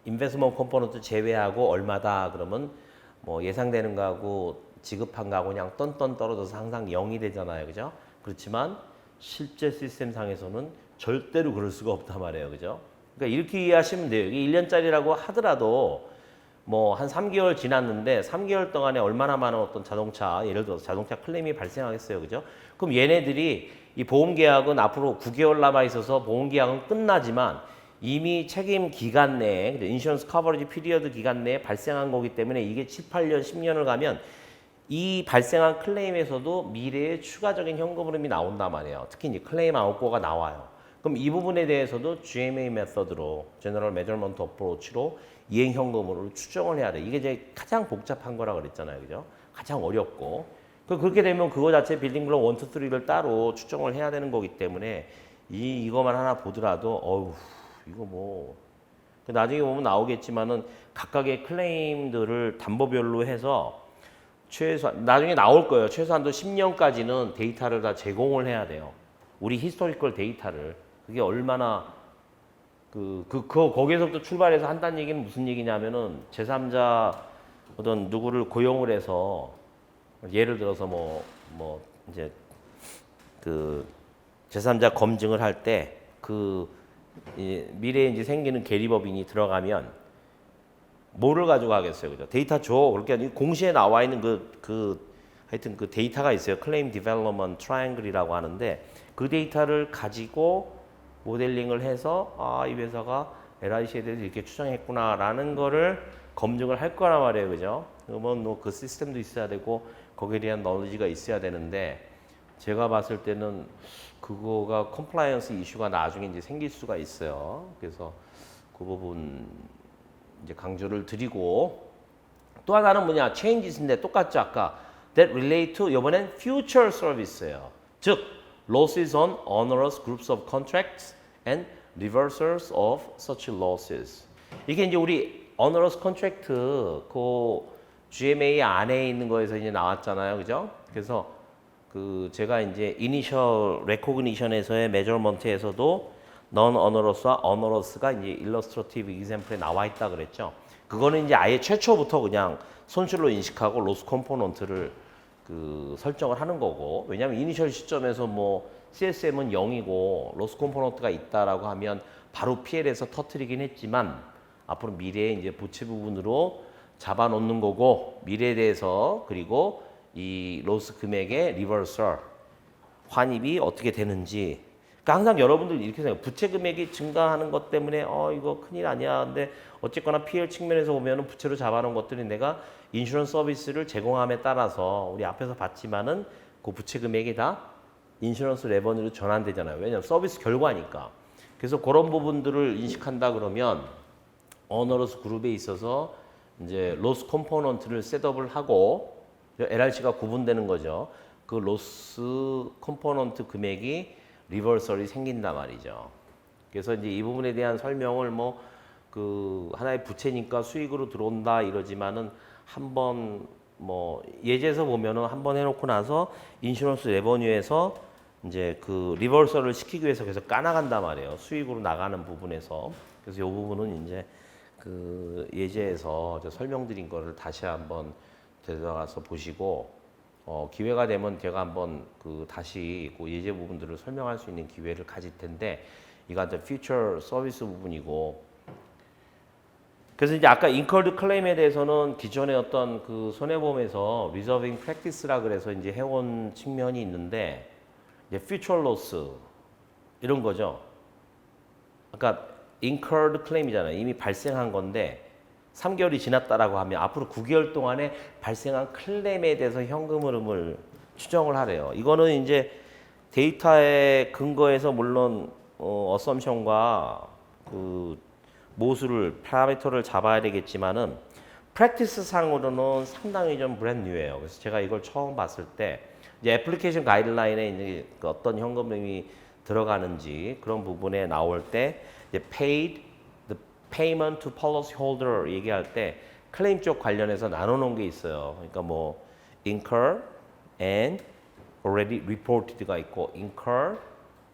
인베스트먼트 컴포넌트 제외하고 얼마다 그러면 뭐 예상되는 거하고 지급한 거하고 그냥 떤떤 떨어져서 항상 0이 되잖아요. 그죠? 그렇지만 실제 시스템 상에서는 절대로 그럴 수가 없단 말이에요. 그죠? 그러니까 이렇게 이해하시면 돼요. 이게 1년짜리라고 하더라도 뭐 한 3개월 지났는데 3개월 동안에 얼마나 많은 어떤 자동차, 예를 들어서 자동차 클레임이 발생하겠어요. 그죠? 그럼 얘네들이 이 보험 계약은 앞으로 9개월 남아 있어서 보험 계약은 끝나지만 이미 책임 기간 내에, 인슈런스 커버리지 피리어드 기간 내에 발생한 거기 때문에 이게 7, 8년, 10년을 가면 이 발생한 클레임에서도 미래의 추가적인 현금 흐름이 나온단 말이에요. 특히 이제 클레임 아웃고가 나와요. 그럼 이 부분에 대해서도 GMA 메서드로, General Measurement Approach로 이행 현금으로 추정을 해야 돼. 이게 이제 가장 복잡한 거라 그랬잖아요. 그죠? 가장 어렵고. 그렇게 되면 그거 자체 빌딩 블록 1, 2, 3를 따로 추정을 해야 되는 거기 때문에 이거만 하나 보더라도 어우 이거 뭐 나중에 보면 나오겠지만은 각각의 클레임들을 담보별로 해서 최소한 나중에 나올 거예요. 최소한도 10년까지는 데이터를 다 제공을 해야 돼요. 우리 히스토리컬 데이터를. 그게 얼마나 거기에서부터 출발해서 한다는 얘기는 무슨 얘기냐면은 제3자 어떤 누구를 고용을 해서 예를 들어서 이제 그 제3자 검증을 할 때 미래에 이제 생기는 계리법인이 들어가면 뭐를 가져가겠어요, 그죠? 데이터 줘. 그렇게 공시에 나와 있는 하여튼 그 데이터가 있어요. 클레임 디벨롭먼트 트라이앵글이라고 하는데 그 데이터를 가지고 모델링을 해서 이 회사가 LIC에 대해서 이렇게 추정했구나라는 거를 검증을 할 거란 말이에요, 그죠? 그러면 그 시스템도 있어야 되고 거기에 대한 너지가 있어야 되는데 제가 봤을 때는 그거가 컴플라이언스 이슈가 나중에 이제 생길 수가 있어요. 그래서 그 부분 이제 강조를 드리고 또 하나는 뭐냐? changes인데 똑같죠 아까 that relate to 이번엔 future service예요. 즉 losses on onerous groups of contracts and reversals of such losses. 이게 이제 우리 onerous contract 그 GMA 안에 있는 거에서 이제 나왔잖아요, 그죠? 그래서 제가 이제 initial recognition에서의 measurement에서도 non-onerous와 onerous가 이제 illustrative example에 나와 있다 그랬죠. 그거는 이제 아예 최초부터 그냥 손실로 인식하고 로스 컴포넌트를 설정을 하는 거고, 왜냐하면 이니셜 시점에서 뭐 CSM은 0이고 로스 컴포넌트가 있다라고 하면 바로 PL에서 터트리긴 했지만 앞으로 미래에 이제 부채 부분으로 잡아놓는 거고, 미래에 대해서 그리고 이 로스 금액의 리버설 환입이 어떻게 되는지. 그러니까 항상 여러분들 이렇게 생각해요. 부채 금액이 증가하는 것 때문에 이거 큰일 아니야. 근데 어쨌거나 PL 측면에서 보면은 부채로 잡아놓은 것들이 내가 인슈런스 서비스를 제공함에 따라서 우리 앞에서 봤지만은 그 부채 금액이 다 인슈런스 레버니로 전환되잖아요. 왜냐하면 서비스 결과니까. 그래서 그런 부분들을 인식한다 그러면 어너러스 그룹에 있어서 이제 로스 컴포넌트를 셋업을 하고 LRC가 구분되는 거죠. 그 로스 컴포넌트 금액이 리버설이 생긴단 말이죠. 그래서 이제 이 부분에 대한 설명을 하나의 부채니까 수익으로 들어온다 이러지만은 한번 예제에서 보면은 한번 해놓고 나서 인슈런스 레버뉴에서 이제 리버설을 시키기 위해서 계속 까나간단 말이에요. 수익으로 나가는 부분에서. 그래서 이 부분은 이제 예제에서 설명드린 거를 다시 한번 되돌아가서 보시고 기회가 되면 제가 한번 다시 예제 부분들을 설명할 수 있는 기회를 가질 텐데 이거 이제 future 서비스 부분이고, 그래서 이제 아까 incurred claim에 대해서는 기존의 어떤 손해보험에서 reserving practice라 그래서 이제 해온 측면이 있는데 이제 future loss 이런 거죠. 아까 incurred claim이잖아요. 이미 발생한 건데 3개월이 지났다라고 하면 앞으로 9개월 동안에 발생한 클레임에 대해서 현금 흐름을 추정을 하래요. 이거는 이제 데이터의 근거에서 물론 어썸션과 모수를 파라미터를 잡아야 되겠지만은 프랙티스 상으로는 상당히 좀 브랜뉴예요. 그래서 제가 이걸 처음 봤을 때 이제 애플리케이션 가이드라인에 이제 그 어떤 현금이 들어가는지 그런 부분에 나올 때 이제 paid the payment to policy holder 얘기할 때 클레임 쪽 관련해서 나눠놓은 게 있어요. 그러니까 뭐 incur and already reported가 있고 incur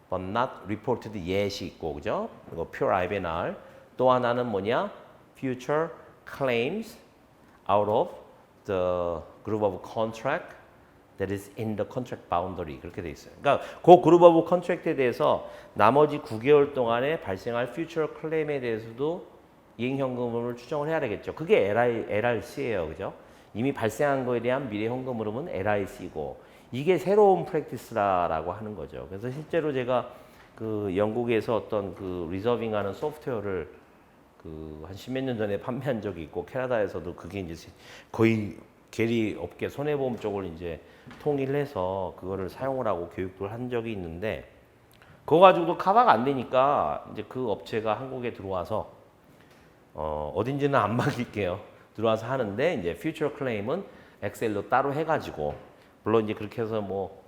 but not reported yet이 있고 그죠? 그리고 pure IBNR 또 하나는 뭐냐? future claims out of the group of contract that is in the contract boundary 그렇게 돼 있어요. 그러니까 그 그룹 오브 컨트랙트에 대해서 나머지 9개월 동안에 발생할 future claim에 대해서도 이행현금흐름을 추정을 해야 되겠죠. 그게 LRC예요. 그죠? 이미 발생한 거에 대한 미래 현금 흐름은 LRC고 이게 새로운 프랙티스라고 하는 거죠. 그래서 실제로 제가 그 영국에서 어떤 그 리저빙하는 소프트웨어를 그 한 십몇 년 전에 판매한 적이 있고 캐나다에서도 그게 이제 거의 계리 업계 손해보험 쪽을 이제 통일해서 그거를 사용을 하고 교육도 한 적이 있는데 그거 가지고도 커버가 안 되니까 이제 그 업체가 한국에 들어와서 어딘지는 안 맡길게요. 들어와서 하는데 이제 퓨처 클레임은 엑셀로 따로 해가지고 물론 이제 그렇게 해서 뭐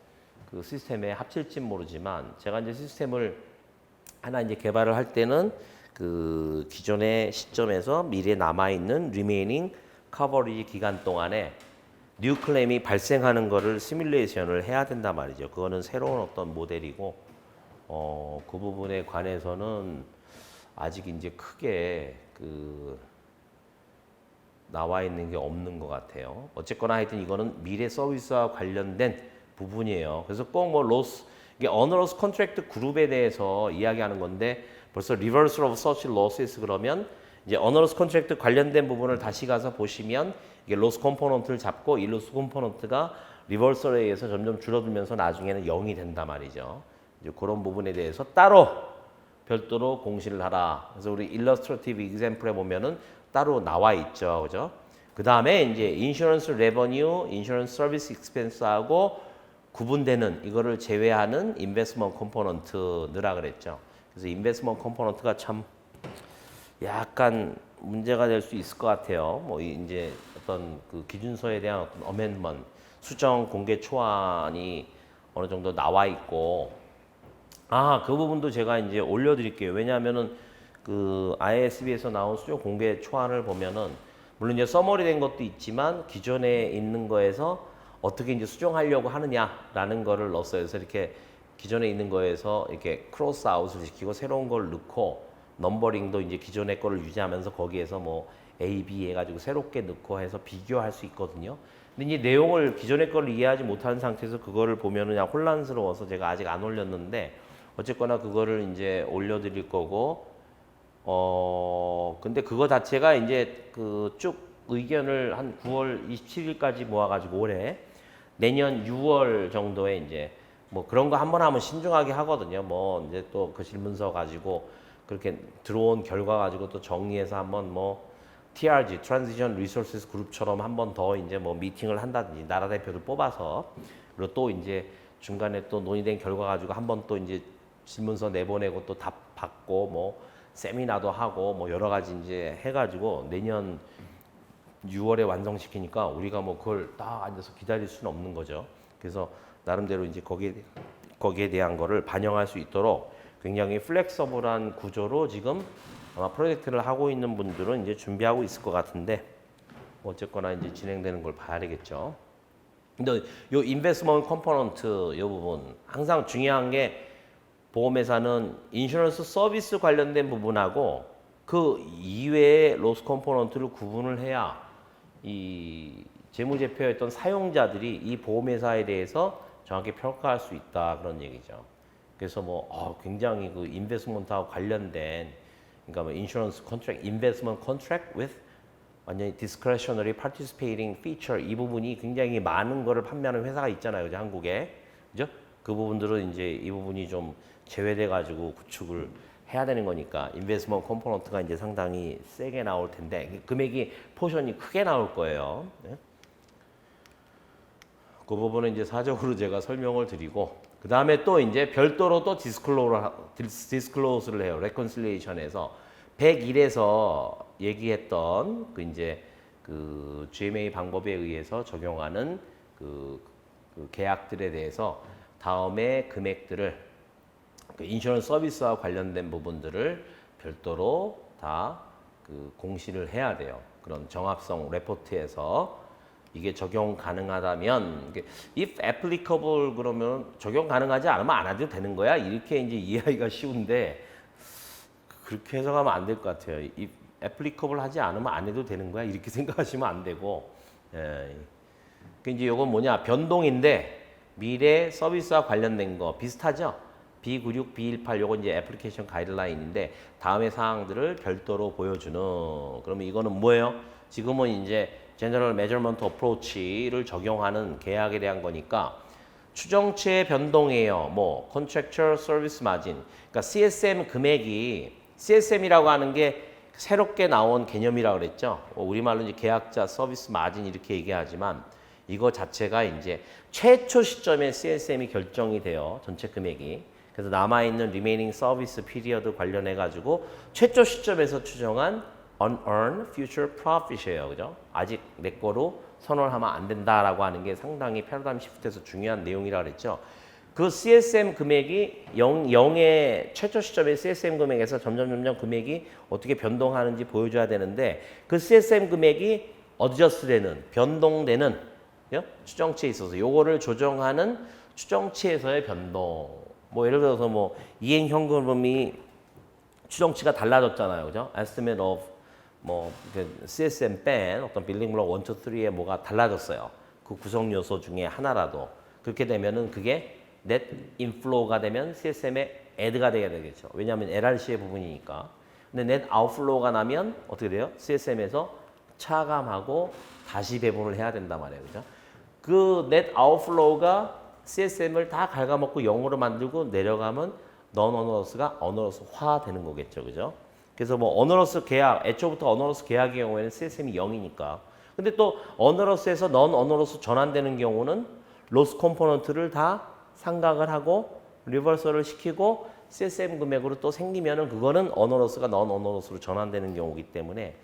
그 시스템에 합칠진 모르지만 제가 이제 시스템을 하나 이제 개발을 할 때는 그 기존의 시점에서 미래에 남아 있는 리메이닝 커버리지 기간 동안에 뉴 클레임이 발생하는 거를 시뮬레이션을 해야 된단 말이죠. 그거는 새로운 어떤 모델이고 그 부분에 관해서는 아직 이제 크게 그 나와 있는 게 없는 것 같아요. 어쨌거나 하여튼 이거는 미래 서비스와 관련된 부분이에요. 그래서 꼭 뭐 로스 이게 어너러스 컨트랙트 그룹에 대해서 이야기하는 건데 벌써 reversal of such losses 그러면 이제 어너러스 컨트랙트 관련된 부분을 다시 가서 보시면 이게 로스 컴포넌트를 잡고 이 로스 컴포넌트가 리버설에 의해서 점점 줄어들면서 나중에는 0이 된단 말이죠. 이제 그런 부분에 대해서 따로 별도로 공시를 하라. 그래서 우리 일러스트레이티브 example에 보면은 따로 나와 있죠. 그죠? 그 다음에 이제 인슈런스 레버뉴, 인슈런스 서비스 익스펜스하고 구분되는 이거를 제외하는 인베스트먼트 컴포넌트느라 그랬죠. 그래서 인베스트먼트 컴포넌트가 참 약간 문제가 될 수 있을 것 같아요. 뭐 이제 어떤 그 기준서에 대한 어떤 어멘먼, 수정 공개 초안이 어느 정도 나와 있고, 그 부분도 제가 이제 올려드릴게요. 왜냐하면은 그 ISB에서 나온 수정 공개 초안을 보면은 물론 이제 서머리 된 것도 있지만 기존에 있는 거에서 어떻게 이제 수정하려고 하느냐라는 거를 넣었어요. 그래서 이렇게 기존에 있는 거에서 이렇게 크로스 아웃을 시키고 새로운 걸 넣고 넘버링도 이제 기존의 거를 유지하면서 거기에서 뭐 A, B 해가지고 새롭게 넣고 해서 비교할 수 있거든요. 근데 이 내용을 기존의 거를 이해하지 못하는 상태에서 그거를 보면은 그냥 혼란스러워서 제가 아직 안 올렸는데 어쨌거나 그거를 이제 올려드릴 거고 근데 그거 자체가 이제 그 쭉 의견을 한 9월 27일까지 모아가지고 올해 내년 6월 정도에 이제 뭐 그런 거 한번 하면 신중하게 하거든요. 뭐 이제 또 그 질문서 가지고 그렇게 들어온 결과 가지고 또 정리해서 한번 뭐 TRG Transition Resources Group처럼 한번 더 이제 뭐 미팅을 한다든지 나라 대표를 뽑아서 그리고 또 이제 중간에 또 논의된 결과 가지고 한번 또 이제 질문서 내보내고 또 답 받고 뭐 세미나도 하고 뭐 여러 가지 이제 해가지고 내년 6월에 완성시키니까 우리가 뭐 그걸 딱 앉아서 기다릴 수는 없는 거죠. 그래서 나름대로 이제 거기에 대한 거를 반영할 수 있도록 굉장히 플렉서블한 구조로 지금 아마 프로젝트를 하고 있는 분들은 이제 준비하고 있을 것 같은데 어쨌거나 이제 진행되는 걸 봐야 되겠죠. 근데 요 인베스트먼트 컴포넌트 요 부분 항상 중요한 게 보험회사는 인슈런스 서비스 관련된 부분하고 그 이외의 로스 컴포넌트를 구분을 해야 이 재무제표였던 사용자들이 이 보험회사에 대해서 정확히 평가할 수 있다 그런 얘기죠. 그래서 뭐 굉장히 그 인베스트먼트하고 관련된 그러니까 뭐 인슈런스 컨트랙, 인베스트먼트 컨트랙 with 완전히 discretionary participating feature 이 부분이 굉장히 많은 거를 판매하는 회사가 있잖아요, 그죠? 한국에 그죠? 그 부분들은 이제 이 부분이 좀 제외돼 가지고 구축을 해야 되는 거니까 인베스트먼트 컴포넌트가 이제 상당히 세게 나올 텐데 금액이 포션이 크게 나올 거예요. 네? 그 부분은 이제 사적으로 제가 설명을 드리고 그 다음에 또 이제 별도로 또 디스클로스를 해요. 레컨실레이션에서 101에서 얘기했던 그 이제 그 GMA 방법에 의해서 적용하는 그 계약들에 대해서 다음에 금액들을 그 인슈런스 서비스와 관련된 부분들을 별도로 다 그 공시를 해야 돼요. 그런 정합성 레포트에서 이게 적용 가능하다면 if applicable 그러면 적용 가능하지 않으면 안 해도 되는 거야? 이렇게 이제 이해하기가 쉬운데 그렇게 해석하면 안 될 것 같아요. if applicable 하지 않으면 안 해도 되는 거야? 이렇게 생각하시면 안 되고 그 이제 요건 뭐냐 변동인데 미래 서비스와 관련된 거 비슷하죠? B96, B18 요건 이제 애플리케이션 가이드라인인데 다음의 사항들을 별도로 보여주는 그러면 이거는 뭐예요? 지금은 이제 General Measurement Approach를 적용하는 계약에 대한 거니까 추정치의 변동이에요. 뭐 Contractual Service Margin 그러니까 CSM 금액이 CSM이라고 하는 게 새롭게 나온 개념이라고 그랬죠. 우리말로 이제 계약자 서비스 마진 이렇게 얘기하지만 이거 자체가 이제 최초 시점에 CSM이 결정이 돼요. 전체 금액이. 그래서 남아있는 remaining 서비스 피리어드 관련해 가지고 최초 시점에서 추정한 unearned future profit이에요. 그죠? 아직 내 거로 선언하면 안 된다라고 하는 게 상당히 패러다임 시프트에서 중요한 내용이라고 그랬죠. 그 CSM 금액이 0의 최초 시점의 CSM 금액에서 점점 금액이 어떻게 변동하는지 보여줘야 되는데 그 CSM 금액이 어드저스트 되는, 변동되는 추정치에 있어서 요거를 조정하는 추정치에서의 변동. 뭐 예를 들어서 뭐 이행현금이 추정치가 달라졌잖아요. 그죠? Estimate of 뭐 CSM 뺀 어떤 빌딩 블록 1, 2, 3의 뭐가 달라졌어요. 그 구성 요소 중에 하나라도. 그렇게 되면은 그게 net inflow가 되면 CSM에 add가 돼야 되겠죠. 왜냐하면 LRC의 부분이니까. 근데 net outflow가 나면 어떻게 돼요? CSM에서 차감하고 다시 배분을 해야 된단 말이에요. 그죠? 그 net outflow가 CSM을 다 갉아먹고 0으로 만들고 내려가면 non-onerous가 onerous화 되는 거겠죠. 그죠? 그래서 뭐 onerous 계약, 애초부터 onerous 계약의 경우에는 CSM이 0이니까. 근데 또 onerous에서 non-onerous 전환되는 경우는 loss 컴포넌트를 다 상각을 하고 리버설을 시키고 CSM 금액으로 또 생기면은 그거는 onerous가 non-onerous로 전환되는 경우이기 때문에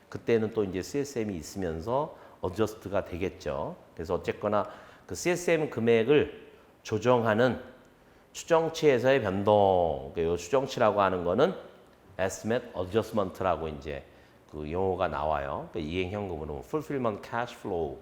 그때는 또 이제 CSM이 있으면서 어저스트가 되겠죠. 그래서 어쨌거나 그 CSM 금액을 조정하는 추정치에서의 변동, 이 추정치라고 하는 거는 estimate adjustment라고 이제 그 용어가 나와요. 그 이행현금으로 fulfillment cash flow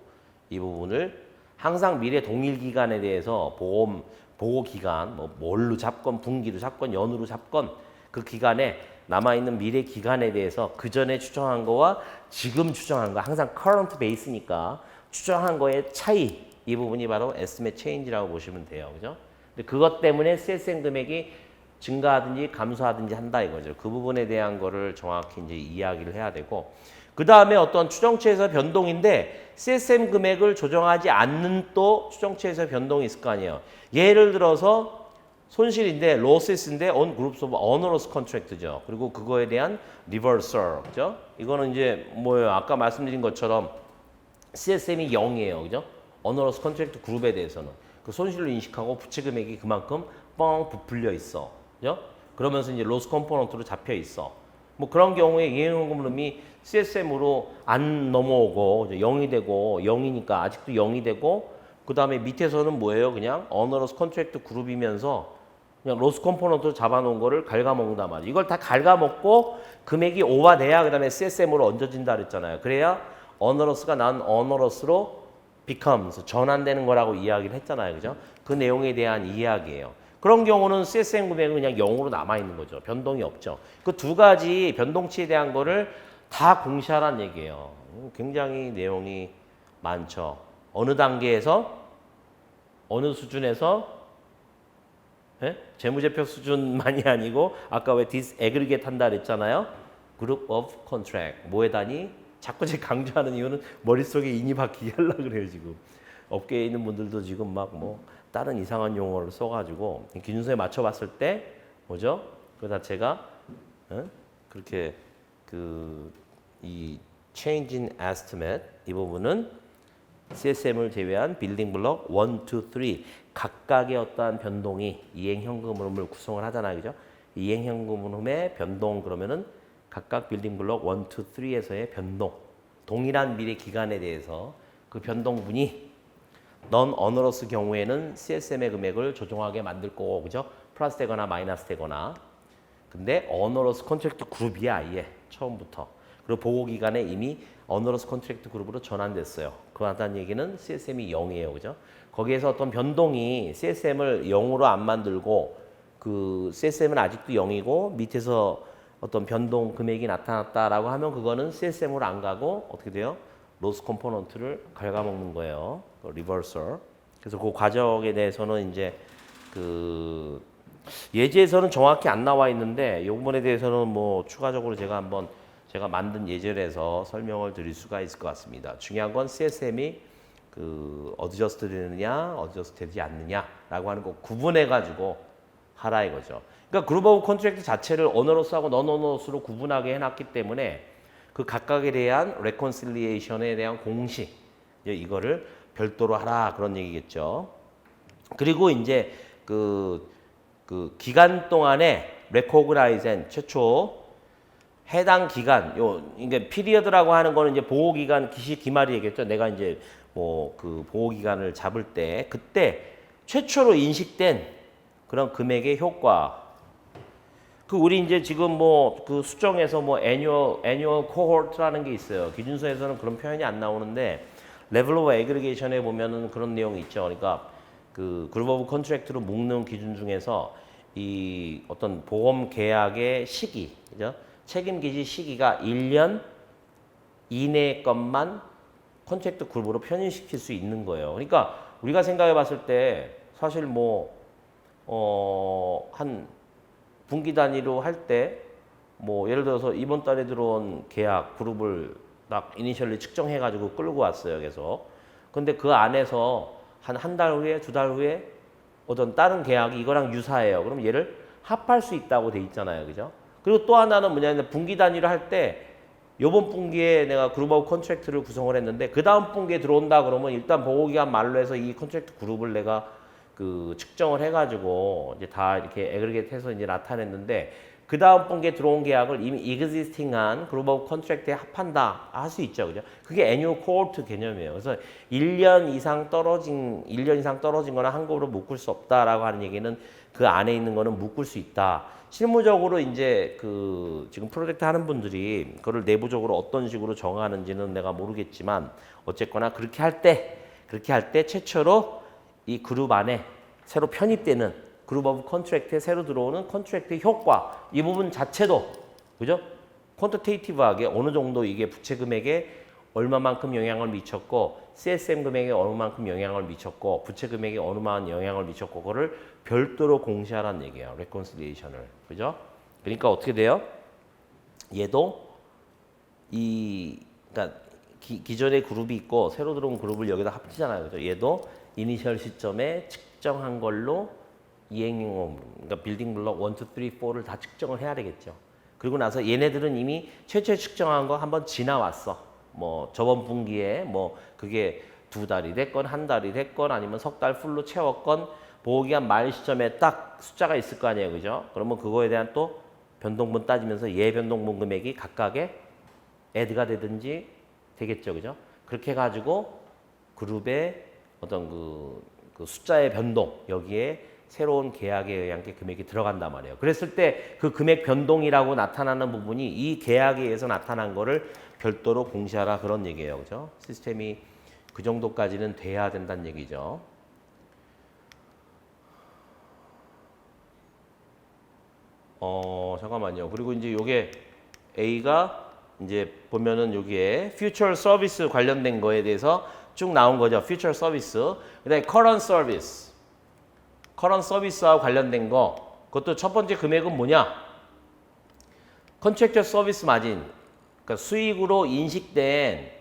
이 부분을 항상 미래 동일 기간에 대해서 보고 기간, 뭐 월로 잡건 분기로 잡건 연으로 잡건 그 기간에 남아있는 미래 기간에 대해서 그 전에 추정한 거와 지금 추정한 거 항상 current base니까 추정한 거의 차이 이 부분이 바로 estimate change라고 보시면 돼요. 그죠? 근데 그것 때문에 CSM 금액이 증가하든지 감소하든지 한다 이거죠. 그 부분에 대한 거를 정확히 이제 이야기를 해야 되고 그 다음에 어떤 추정치에서 변동인데 CSM 금액을 조정하지 않는 또 추정치에서 변동이 있을 거 아니에요. 예를 들어서 손실인데 loses인데 on groups of onerous contract죠. 그리고 그거에 대한 reversal, 그죠? 이거는 이제 뭐예요? 아까 말씀드린 것처럼 CSM이 0이에요, 그죠? onerous contract 그룹에 대해서는 그 손실을 인식하고 부채 금액이 그만큼 뻥 부풀려 있어, 그죠? 그러면서 이제 loss 컴포넌트로 잡혀 있어. 뭐 그런 경우에 이행현금흐름이 CSM으로 안 넘어오고 0이 되고 0이니까 아직도 0이 되고 그 다음에 밑에서는 뭐예요? 그냥 onerous contract 그룹이면서 그냥 로스 컴포넌트로 잡아놓은 거를 갉아먹는단 말이에요. 이걸 다 갉아먹고 금액이 오버돼야 그 다음에 CSM으로 얹어진다 그랬잖아요. 그래야 onerous가 non-onerous로 becomes, 전환되는 거라고 이야기를 했잖아요. 그죠? 그 내용에 대한 이야기예요. 그런 경우는 CSM 금액은 그냥 0으로 남아있는 거죠. 변동이 없죠. 그 두 가지 변동치에 대한 거를 다 공시하라는 얘기예요. 굉장히 내용이 많죠. 어느 단계에서, 어느 수준에서 예? 재무제표 수준만이 아니고 아까 왜 disaggregate 한다 그랬잖아요. group of contract. 뭐에 다니? 자꾸 제가 강조하는 이유는 머릿속에 인이 박히게 하려고 그래요, 지금. 업계에 있는 분들도 지금 막 뭐 다른 이상한 용어를 써가지고 기준서에 맞춰봤을 때 뭐죠? 그 자체가 그렇게 이 change in estimate 이 부분은 CSM을 제외한 빌딩 블록 1, 2, 3 각각의 어떠한 변동이 이행현금 흐름을 구성을 하잖아요. 그죠? 이행현금 흐름의 변동 그러면은 각각 빌딩 블록 1, 2, 3에서의 변동 동일한 미래 기간에 대해서 그 변동분이 넌 어너러스 경우에는 CSM의 금액을 조정하게 만들 거고, 그죠? 플러스 되거나 마이너스 되거나. 근데 어너러스 컨트랙트 그룹이야, 아예 처음부터. 그리고 보고 기간에 이미 어너러스 컨트랙트 그룹으로 전환됐어요. 그렇다는 얘기는 CSM이 0이에요, 그죠? 거기에서 어떤 변동이 CSM을 0으로 안 만들고 그 CSM은 아직도 0이고 밑에서 어떤 변동 금액이 나타났다라고 하면 그거는 CSM으로 안 가고 어떻게 돼요? 로스 컴포넌트를 갉아먹는 거예요. 리버설. 그래서 그 과정에 대해서는 이제 그 예제에서는 정확히 안 나와 있는데 이 부분에 대해서는 뭐 추가적으로 제가 한번 제가 만든 예제에서 설명을 드릴 수가 있을 것 같습니다. 중요한 건 CSM이 그 어드저스트 되느냐, 어드저스트 되지 않느냐라고 하는 거 구분해 가지고 하라 이거죠. 그러니까 그룹 오브 컨트랙트 자체를 어너러스하고 넌 어너러스로 구분하게 해놨기 때문에 그 각각에 대한 레콘실리에이션에 대한 공식 이거를 별도로 하라 그런 얘기겠죠. 그리고 이제 그 기간 동안에 레코그라이젠 최초 해당 기간 이게 피리어드라고 하는 거는 이제 보호 기간 기말이겠죠. 내가 이제 뭐 그 보호 기간을 잡을 때 그때 최초로 인식된 그런 금액의 효과. 그 우리 이제 지금 뭐 그 수정에서 뭐 애뉴얼 코호트라는 게 있어요. 기준서에서는 그런 표현이 안 나오는데 레벨 오브 애그리게이션에 보면은 그런 내용이 있죠. 그러니까 그 그룹 오브 컨트랙트로 묶는 기준 중에서 이 어떤 보험 계약의 시기, 그죠? 책임 기지 시기가 1년 이내의 것만 컨트랙트 그룹으로 편입시킬 수 있는 거예요. 그러니까 우리가 생각해 봤을 때 사실 뭐 한 분기 단위로 할 때 뭐 예를 들어서 이번 달에 들어온 계약 그룹을 딱 이니셜리 측정해 가지고 끌고 왔어요. 계속. 근데 그 안에서 한 달 후에 두 달 후에 어떤 다른 계약이 이거랑 유사해요. 그럼 얘를 합할 수 있다고 돼 있잖아요. 그죠? 그리고 또 하나는 뭐냐면 분기 단위로 할 때 요번 분기에 내가 그룹 오브 컨트랙트를 구성을 했는데 그 다음 분기에 들어온다 그러면 일단 보호기간 말로 해서 이 컨트랙트 그룹을 내가 그 측정을 해가지고 이제 다 이렇게 애그리게이트해서 이제 나타냈는데 그 다음 분기에 들어온 계약을 이미 existing한 그룹 오브 컨트랙트에 합한다 할 수 있죠, 그죠? 그게 애뉴얼 코호트 개념이에요. 그래서 1년 이상 떨어진 거나 한꺼번에 묶을 수 없다라고 하는 얘기는 그 안에 있는 거는 묶을 수 있다. 실무적으로 이제 그 지금 프로젝트 하는 분들이 그걸 내부적으로 어떤 식으로 정하는지는 내가 모르겠지만 어쨌거나 그렇게 할 때 최초로 이 그룹 안에 새로 편입되는 그룹 오브 컨트랙트에 새로 들어오는 컨트랙트의 효과 이 부분 자체도 그죠? 퀀터테이티브하게 어느 정도 이게 부채 금액에 얼마만큼 영향을 미쳤고 CSM 금액에 얼마만큼 영향을 미쳤고 부채 금액에 얼마만 영향을 미쳤고 그거를 별도로 공시하라는 얘기예요. 레콘실리에이션을. 그죠? 그러니까 어떻게 돼요? 얘도 그러니까 기존의 그룹이 있고 새로 들어온 그룹을 여기다 합치잖아요. 그죠? 얘도 이니셜 시점에 측정한 걸로 이행용, 그러니까 빌딩 블록 1, 2, 3, 4를 다 측정을 해야 되겠죠. 그리고 나서 얘네들은 이미 최초에 측정한 거 한번 지나왔어. 뭐 저번 분기에 뭐 그게 2달이 됐건 한 달이 됐건 아니면 석 달 풀로 채웠건 보호기간 말 시점에 딱 숫자가 있을 거 아니에요. 그죠? 그러면 그거에 대한 또 변동분 따지면서 변동분 금액이 각각의 애드가 되든지 되겠죠. 그죠? 그렇게 해가지고 그룹의 어떤 그 숫자의 변동 여기에 새로운 계약에 의한 게 금액이 들어간단 말이에요. 그랬을 때 그 금액 변동이라고 나타나는 부분이 이 계약에 의해서 나타난 거를 별도로 공시하라 그런 얘기예요. 그죠? 시스템이 그 정도까지는 돼야 된다는 얘기죠. 잠깐만요. 그리고 이제 요게 A가 이제 보면은 여기에 future service 관련된 거에 대해서 쭉 나온 거죠. future service. 그다음에 current service. current service와 관련된 거. 그것도 첫 번째 금액은 뭐냐? contractual service margin. 그러니까 수익으로 인식된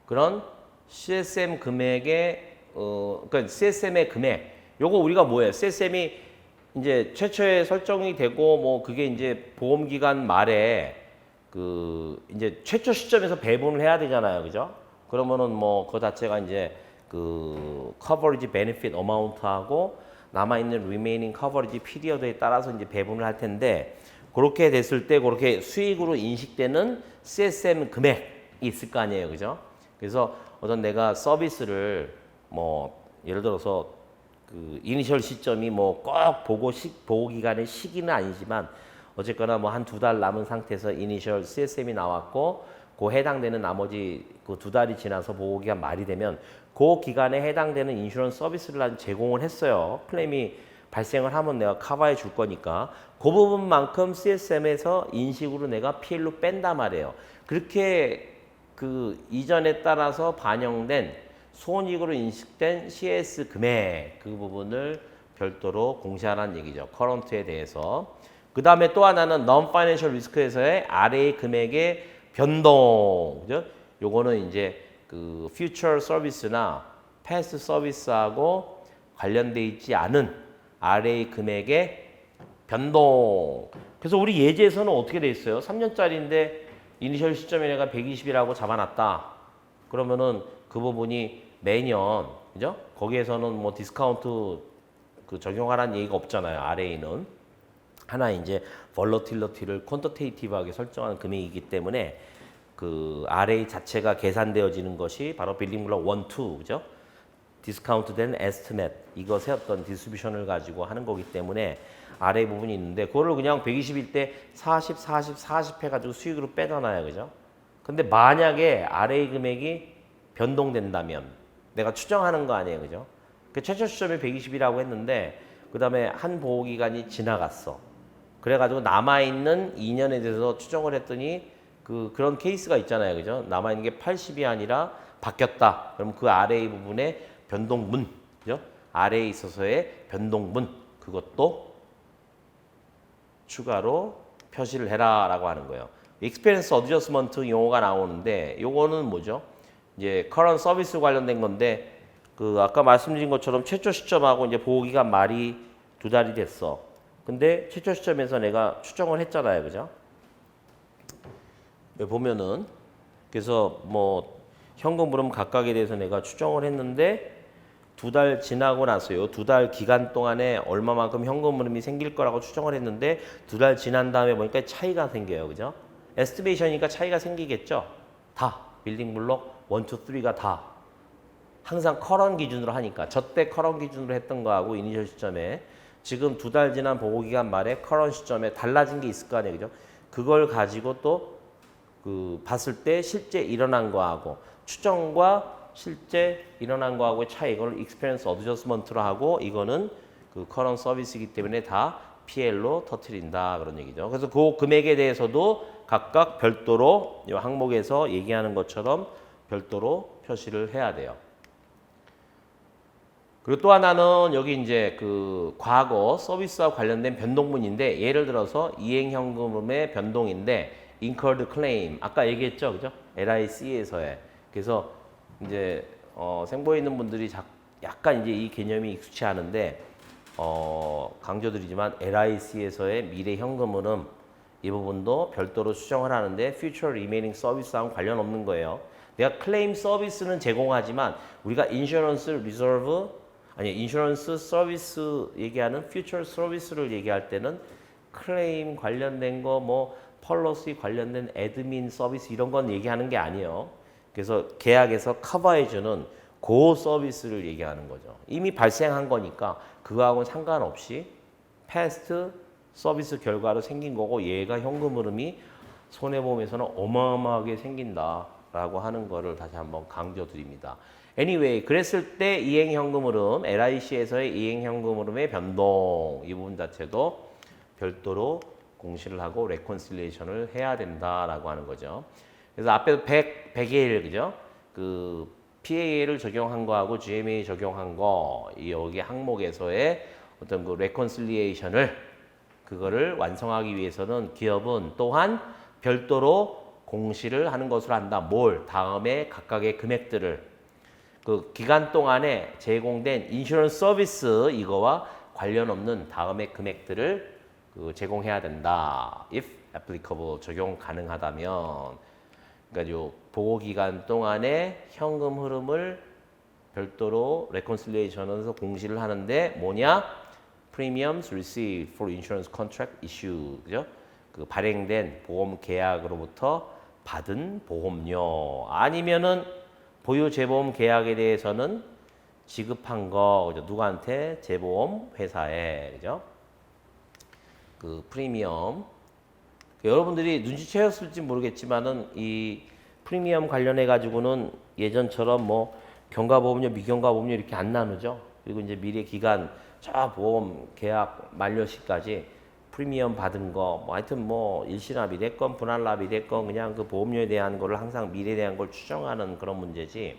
그런 CSM 금액의 그러니까 CSM의 금액. 요거 우리가 뭐예요? CSM이 이제 최초에 설정이 되고 뭐 그게 이제 보험 기간 말에 그 이제 최초 시점에서 배분을 해야 되잖아요. 그죠? 그러면은 뭐 그 자체가 이제 그 커버리지 베네핏 어마운트하고 남아 있는 리메이닝 커버리지 피리어드에 따라서 이제 배분을 할 텐데 그렇게 됐을 때 그렇게 수익으로 인식되는 CSM 금액 있을 거 아니에요, 그죠? 그래서 어떤 내가 서비스를 뭐 예를 들어서 그 이니셜 시점이 뭐 꼭 보고 기간의 시기는 아니지만 어쨌거나 뭐 한 두 달 남은 상태에서 이니셜 CSM이 나왔고 그 해당되는 나머지 그 두 달이 지나서 보고 기간 말이 되면 그 기간에 해당되는 인슈런스 서비스를 난 제공을 했어요. 클레임이 발생을 하면 내가 커버해 줄 거니까 그 부분만큼 CSM에서 인식으로 내가 PL로 뺀단 말이에요. 그렇게 그 이전에 따라서 반영된 손익으로 인식된 CS 금액 그 부분을 별도로 공시하라는 얘기죠. 커런트에 대해서. 그 다음에 또 하나는 non-financial risk에서의 RA 금액의 변동. 그죠? 요거는 이제 그 future service나 past service하고 관련돼 있지 않은 RA 금액의 변동. 그래서 우리 예제에서는 어떻게 돼 있어요? 3년짜리인데 이니셜 시점에 내가 120이라고 잡아놨다. 그러면은 그 부분이 매년, 그죠? 거기에서는 뭐 디스카운트 그 적용하라는 얘기가 없잖아요. RA는. 하나 이제 볼러틸러티를 퀀터테이티브하게 설정하는 금액이기 때문에 그 RA 자체가 계산되어지는 것이 바로 빌딩 블록 1, 2, 그죠? 디스카운트된 에스티메이트 이것의 어떤 디스트리뷰션을 가지고 하는 거기 때문에 RA 부분이 있는데 그거를 그냥 120일 때 40, 40, 40 해가지고 수익으로 빼잖아요, 그죠? 근데 만약에 RA 금액이 변동된다면 내가 추정하는 거 아니에요, 그죠? 그 최초 시점이 120이라고 했는데 그 다음에 한 보호기간이 지나갔어. 그래가지고 남아있는 2년에 대해서 추정을 했더니 그런 케이스가 있잖아요, 그죠? 남아있는 게 80이 아니라 바뀌었다. 그럼 그 RA 부분에 변동분, 그죠? RA에 있어서의 변동분 그것도 추가로 표시를 해라라고 하는 거예요. Experience Adjustment 용어가 나오는데 요거는 뭐죠? 이제 current 서비스 관련된 건데 그 아까 말씀드린 것처럼 최초 시점하고 이제 보호기간 말이 두 달이 됐어. 근데 최초 시점에서 내가 추정을 했잖아요, 그죠? 여기 보면은 그래서 뭐 현금 흐름 각각에 대해서 내가 추정을 했는데 두 달 지나고 나서요. 두 달 기간 동안에 얼마만큼 현금 흐름이 생길 거라고 추정을 했는데 두 달 지난 다음에 보니까 차이가 생겨요. 그죠? 에스티메이션이니까 차이가 생기겠죠? 다. 빌딩 블록 1, 2, 3가 다. 항상 커런 기준으로 하니까. 저때 커런 기준으로 했던 거하고 이니셜 시점에 지금 두 달 지난 보고기간 말에 커런 시점에 달라진 게 있을 거 아니에요. 그죠? 그걸 가지고 또 그 봤을 때 실제 일어난 거하고 추정과 실제 일어난 거하고의 차이 이걸 익스페리언스 어드저스먼트로 하고 이거는 그 커런 서비스이기 때문에 다 PL로 터트린다 그런 얘기죠. 그래서 그 금액에 대해서도 각각 별도로 이 항목에서 얘기하는 것처럼 별도로 표시를 해야 돼요. 그리고 또 하나는 여기 이제 그 과거 서비스와 관련된 변동분인데 예를 들어서 이행현금의 변동인데 incurred claim 아까 얘기했죠, 그죠? LIC에서의 그래서 이제 생보에 있는 분들이 약간 이제 이 개념이 익숙치 않은데 강조드리지만 LIC에서의 미래 현금 흐름 이 부분도 별도로 수정을 하는데 future remaining service하고 관련 없는 거예요. 내가 클레임 서비스는 제공하지만 우리가 인슈런스 리저브 아니 인슈런스 서비스 얘기하는 future 서비스를 얘기할 때는 클레임 관련된 거 뭐 펄러시 관련된 애드민 서비스 이런 건 얘기하는 게 아니에요. 그래서 계약에서 커버해주는 그 서비스를 얘기하는 거죠. 이미 발생한 거니까 그거하고는 상관없이 패스트 서비스 결과로 생긴 거고 얘가 현금 흐름이 손해보험에서는 어마어마하게 생긴다라고 하는 거를 다시 한번 강조드립니다. Anyway, 그랬을 때 이행현금 흐름, LIC에서의 이행현금 흐름의 변동 이 부분 자체도 별도로 공시를 하고 레콘실리에이션을 해야 된다라고 하는 거죠. 그래서 앞에서 100의 1, 그죠? 그 PA를 적용한 거하고 GMA 적용한 거, 여기 항목에서의 어떤 그 레콘실리에이션을 그거를 완성하기 위해서는 기업은 또한 별도로 공시를 하는 것으로 한다. 뭘? 다음에 각각의 금액들을 그 기간 동안에 제공된 인슈런스 서비스 이거와 관련 없는 다음의 금액들을 제공해야 된다. If applicable 적용 가능하다면, 그러니까 요 보호 기간 동안에 현금 흐름을 별도로 reconciliation에서 공시를 하는데 뭐냐? Premiums received for insurance contract issue, 그죠? 그 발행된 보험 계약으로부터 받은 보험료 아니면은 보유 재보험 계약에 대해서는 지급한 거 그죠? 누구한테? 재보험 회사에 그죠? 그 프리미엄 여러분들이 눈치채셨을지 모르겠지만은 이 프리미엄 관련해 가지고는 예전처럼 뭐 경과보험료, 미경과보험료 이렇게 안 나누죠. 그리고 이제 미래 기간 저 보험 계약 만료 시까지 프리미엄 받은 거, 뭐 하여튼 뭐 일시납이 됐건 분할납이 됐건 그냥 그 보험료에 대한 거를 항상 미래에 대한 걸 추정하는 그런 문제지.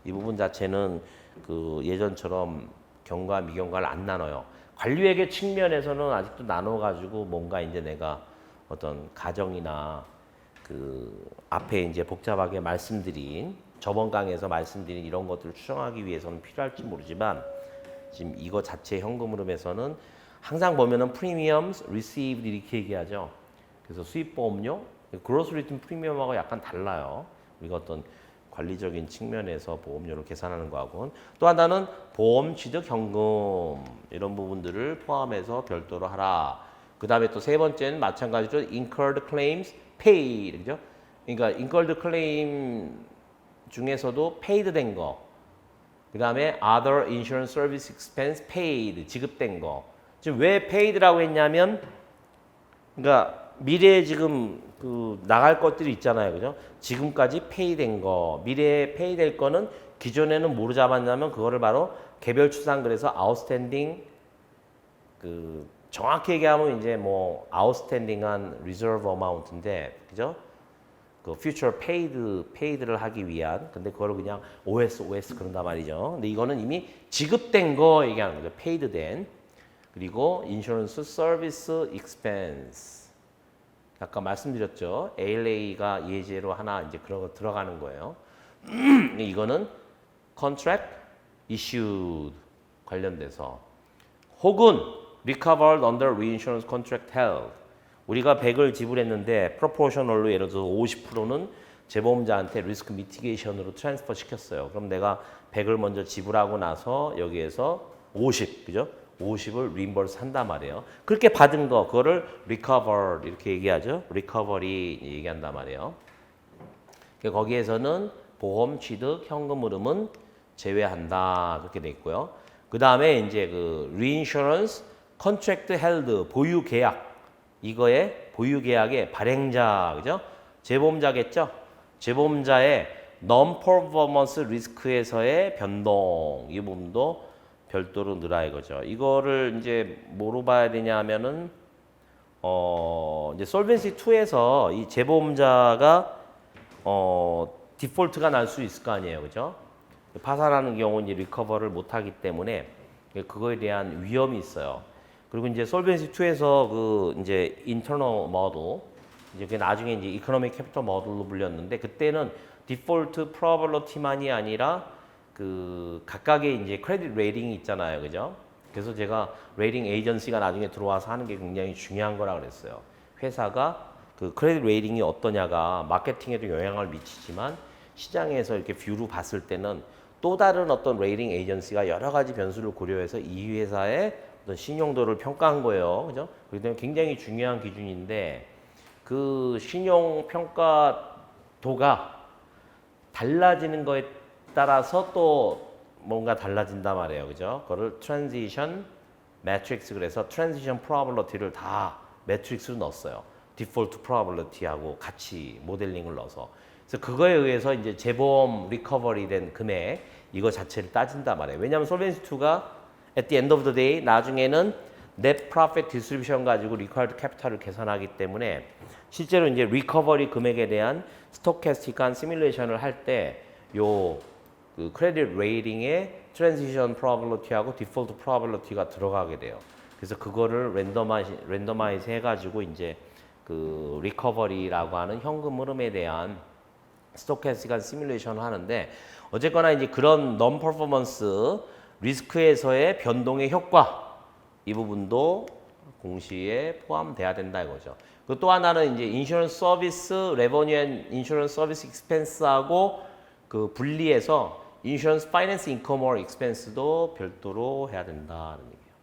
이 부분 자체는 그 예전처럼 경과, 미경과를 안 나눠요. 관리회계 측면에서는 아직도 나눠가지고 뭔가 이제 내가 어떤 가정이나 그 앞에 이제 복잡하게 말씀드린 저번 강에서 말씀드린 이런 것들을 추정하기 위해서는 필요할지 모르지만 지금 이거 자체 현금 흐름에서는 항상 보면은 프리미엄 received 이렇게 얘기하죠. 그래서 수입보험료, 그로스 리튼 프리미엄하고 약간 달라요. 우리가 어떤 관리적인 측면에서 보험료를 계산하는 거하고는 또 하나는 보험 취득 현금 이런 부분들을 포함해서 별도로 하라. 그 다음에 또 세 번째는 마찬가지로 incurred claims paid 그죠? 그러니까 incurred claim 중에서도 paid 된 거. 그 다음에 other insurance service expense paid 지급된 거. 지금 왜 paid라고 했냐면 그러니까 미래에 지금 그 나갈 것들이 있잖아요. 그죠? 지금까지 pay 된 거. 미래에 pay 될 거는 기존에는 뭐로 잡았냐면 그거를 바로 개별 추산글에서 outstanding 그 정확히 얘기하면 이제 뭐 outstanding한 reserve amount인데 그죠? 그 future paid를 하기 위한 근데 그거를 그냥 OS 그런단 말이죠. 근데 이거는 이미 지급된 거 얘기하는 거죠. paid 된. 그리고 insurance service expense. 아까 말씀드렸죠. ALA가 예제로 하나 이제 그런 거 들어가는 거예요. 이거는 contract issued 관련돼서 혹은 recovered under reinsurance contract held. 우리가 100을 지불했는데 proportional로 예를 들어서 50%는 재보험자한테 리스크 미티게이션으로 트랜스퍼 시켰어요. 그럼 내가 100을 먼저 지불하고 나서 여기에서 50, 그죠? 50을 reimburse 한단 말이에요. 그렇게 받은 거, 그거를 recover 이렇게 얘기하죠. recovery 얘기한단 말이에요. 거기에서는 보험 취득 현금 흐름은 제외한다 그렇게 돼 있고요. 그 다음에 이제 그 reinsurance contract held 보유 계약 이거의 보유 계약의 발행자 그죠? 재보험자겠죠? 재보험자의 non-performance risk에서의 변동 이 부분도 별도로 넣으라 이거죠. 이거를 이제 뭐로 봐야 되냐면은 이제 솔벤시 2에서 이 재보험자가 디폴트가 날 수 있을 거 아니에요, 그죠? 파산하는 경우는 이제 리커버를 못하기 때문에 그거에 대한 위험이 있어요. 그리고 이제 솔벤시 2에서 그 이제 인터널 모델 이제 그게 나중에 이제 이코노믹 캐피털 모델로 불렸는데 그때는 디폴트 프로버빌리티만이 아니라 그 각각의 이제 크레딧 레이팅이 있잖아요, 그죠? 그래서 제가 레이팅 에이전시가 나중에 들어와서 하는 게 굉장히 중요한 거라 그랬어요. 회사가 그 크레딧 레이팅이 어떠냐가 마케팅에도 영향을 미치지만 시장에서 이렇게 뷰로 봤을 때는 또 다른 어떤 레이팅 에이전시가 여러 가지 변수를 고려해서 이 회사의 어떤 신용도를 평가한 거예요, 그죠? 그렇기 때문에 굉장히 중요한 기준인데 그 신용 평가도가 달라지는 거에 따라서 또 뭔가 달라진단 말이에요. 그죠? 그거를 트랜지션 매트릭스 그래서 트랜지션 프로버빌리티를 다 매트릭스로 넣었어요. 디폴트 프로버빌리티하고 같이 모델링을 넣어서. 그래서 그거에 의해서 이제 재보험 리커버리 된 금액 이거 자체를 따진단 말이에요. 왜냐하면 솔벤시 2가 at the end of the day 나중에는 net profit distribution 가지고 required capital을 계산하기 때문에 실제로 이제 리커버리 금액에 대한 스토캐스틱한 시뮬레이션을 할 때 요 그 크레딧 레이팅의 트랜지션 프로버빌리티하고 디폴트 프로버빌리티가 들어가게 돼요. 그래서 그거를 랜더마이즈 해가지고 이제 그 리커버리라고 하는 현금 흐름에 대한 스토캐스틱한 시뮬레이션을 하는데 어쨌거나 이제 그런 non 퍼포먼스 리스크에서의 변동의 효과 이 부분도 공시에 포함돼야 된다 이거죠. 그리고 또 하나는 이제 인슈런스 서비스 레버뉴 앤 인슈런스 서비스 익스펜스하고 그 분리해서 인슈런스 파이낸스 인컴 or 익스펜스도 별도로 해야 된다는 얘기예요.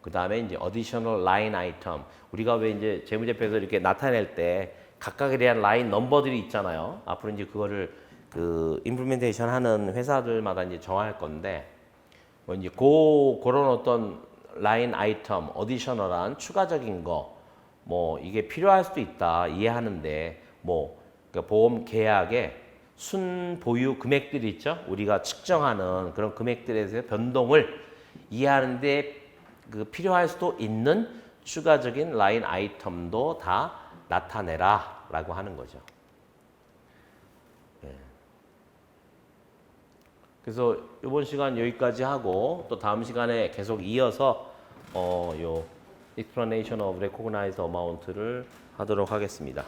그 다음에 이제 어디셔널 라인 아이템 우리가 왜 이제 재무제표에서 이렇게 나타낼 때 각각에 대한 라인 넘버들이 있잖아요. 앞으로 이제 그거를 그 임플리멘테이션 하는 회사들마다 이제 정할 건데 뭐 이제 그런 어떤 라인 아이템, 어디셔널한 추가적인 거 뭐 이게 필요할 수도 있다 이해하는데 뭐 그러니까 보험 계약에 순 보유 금액들이 있죠. 우리가 측정하는 그런 금액들에서 변동을 이해하는데 그 필요할 수도 있는 추가적인 라인 아이템도 다 나타내라라고 하는 거죠. 예. 그래서 이번 시간 여기까지 하고 또 다음 시간에 계속 이어서 요 explanation of recognized amount를 하도록 하겠습니다.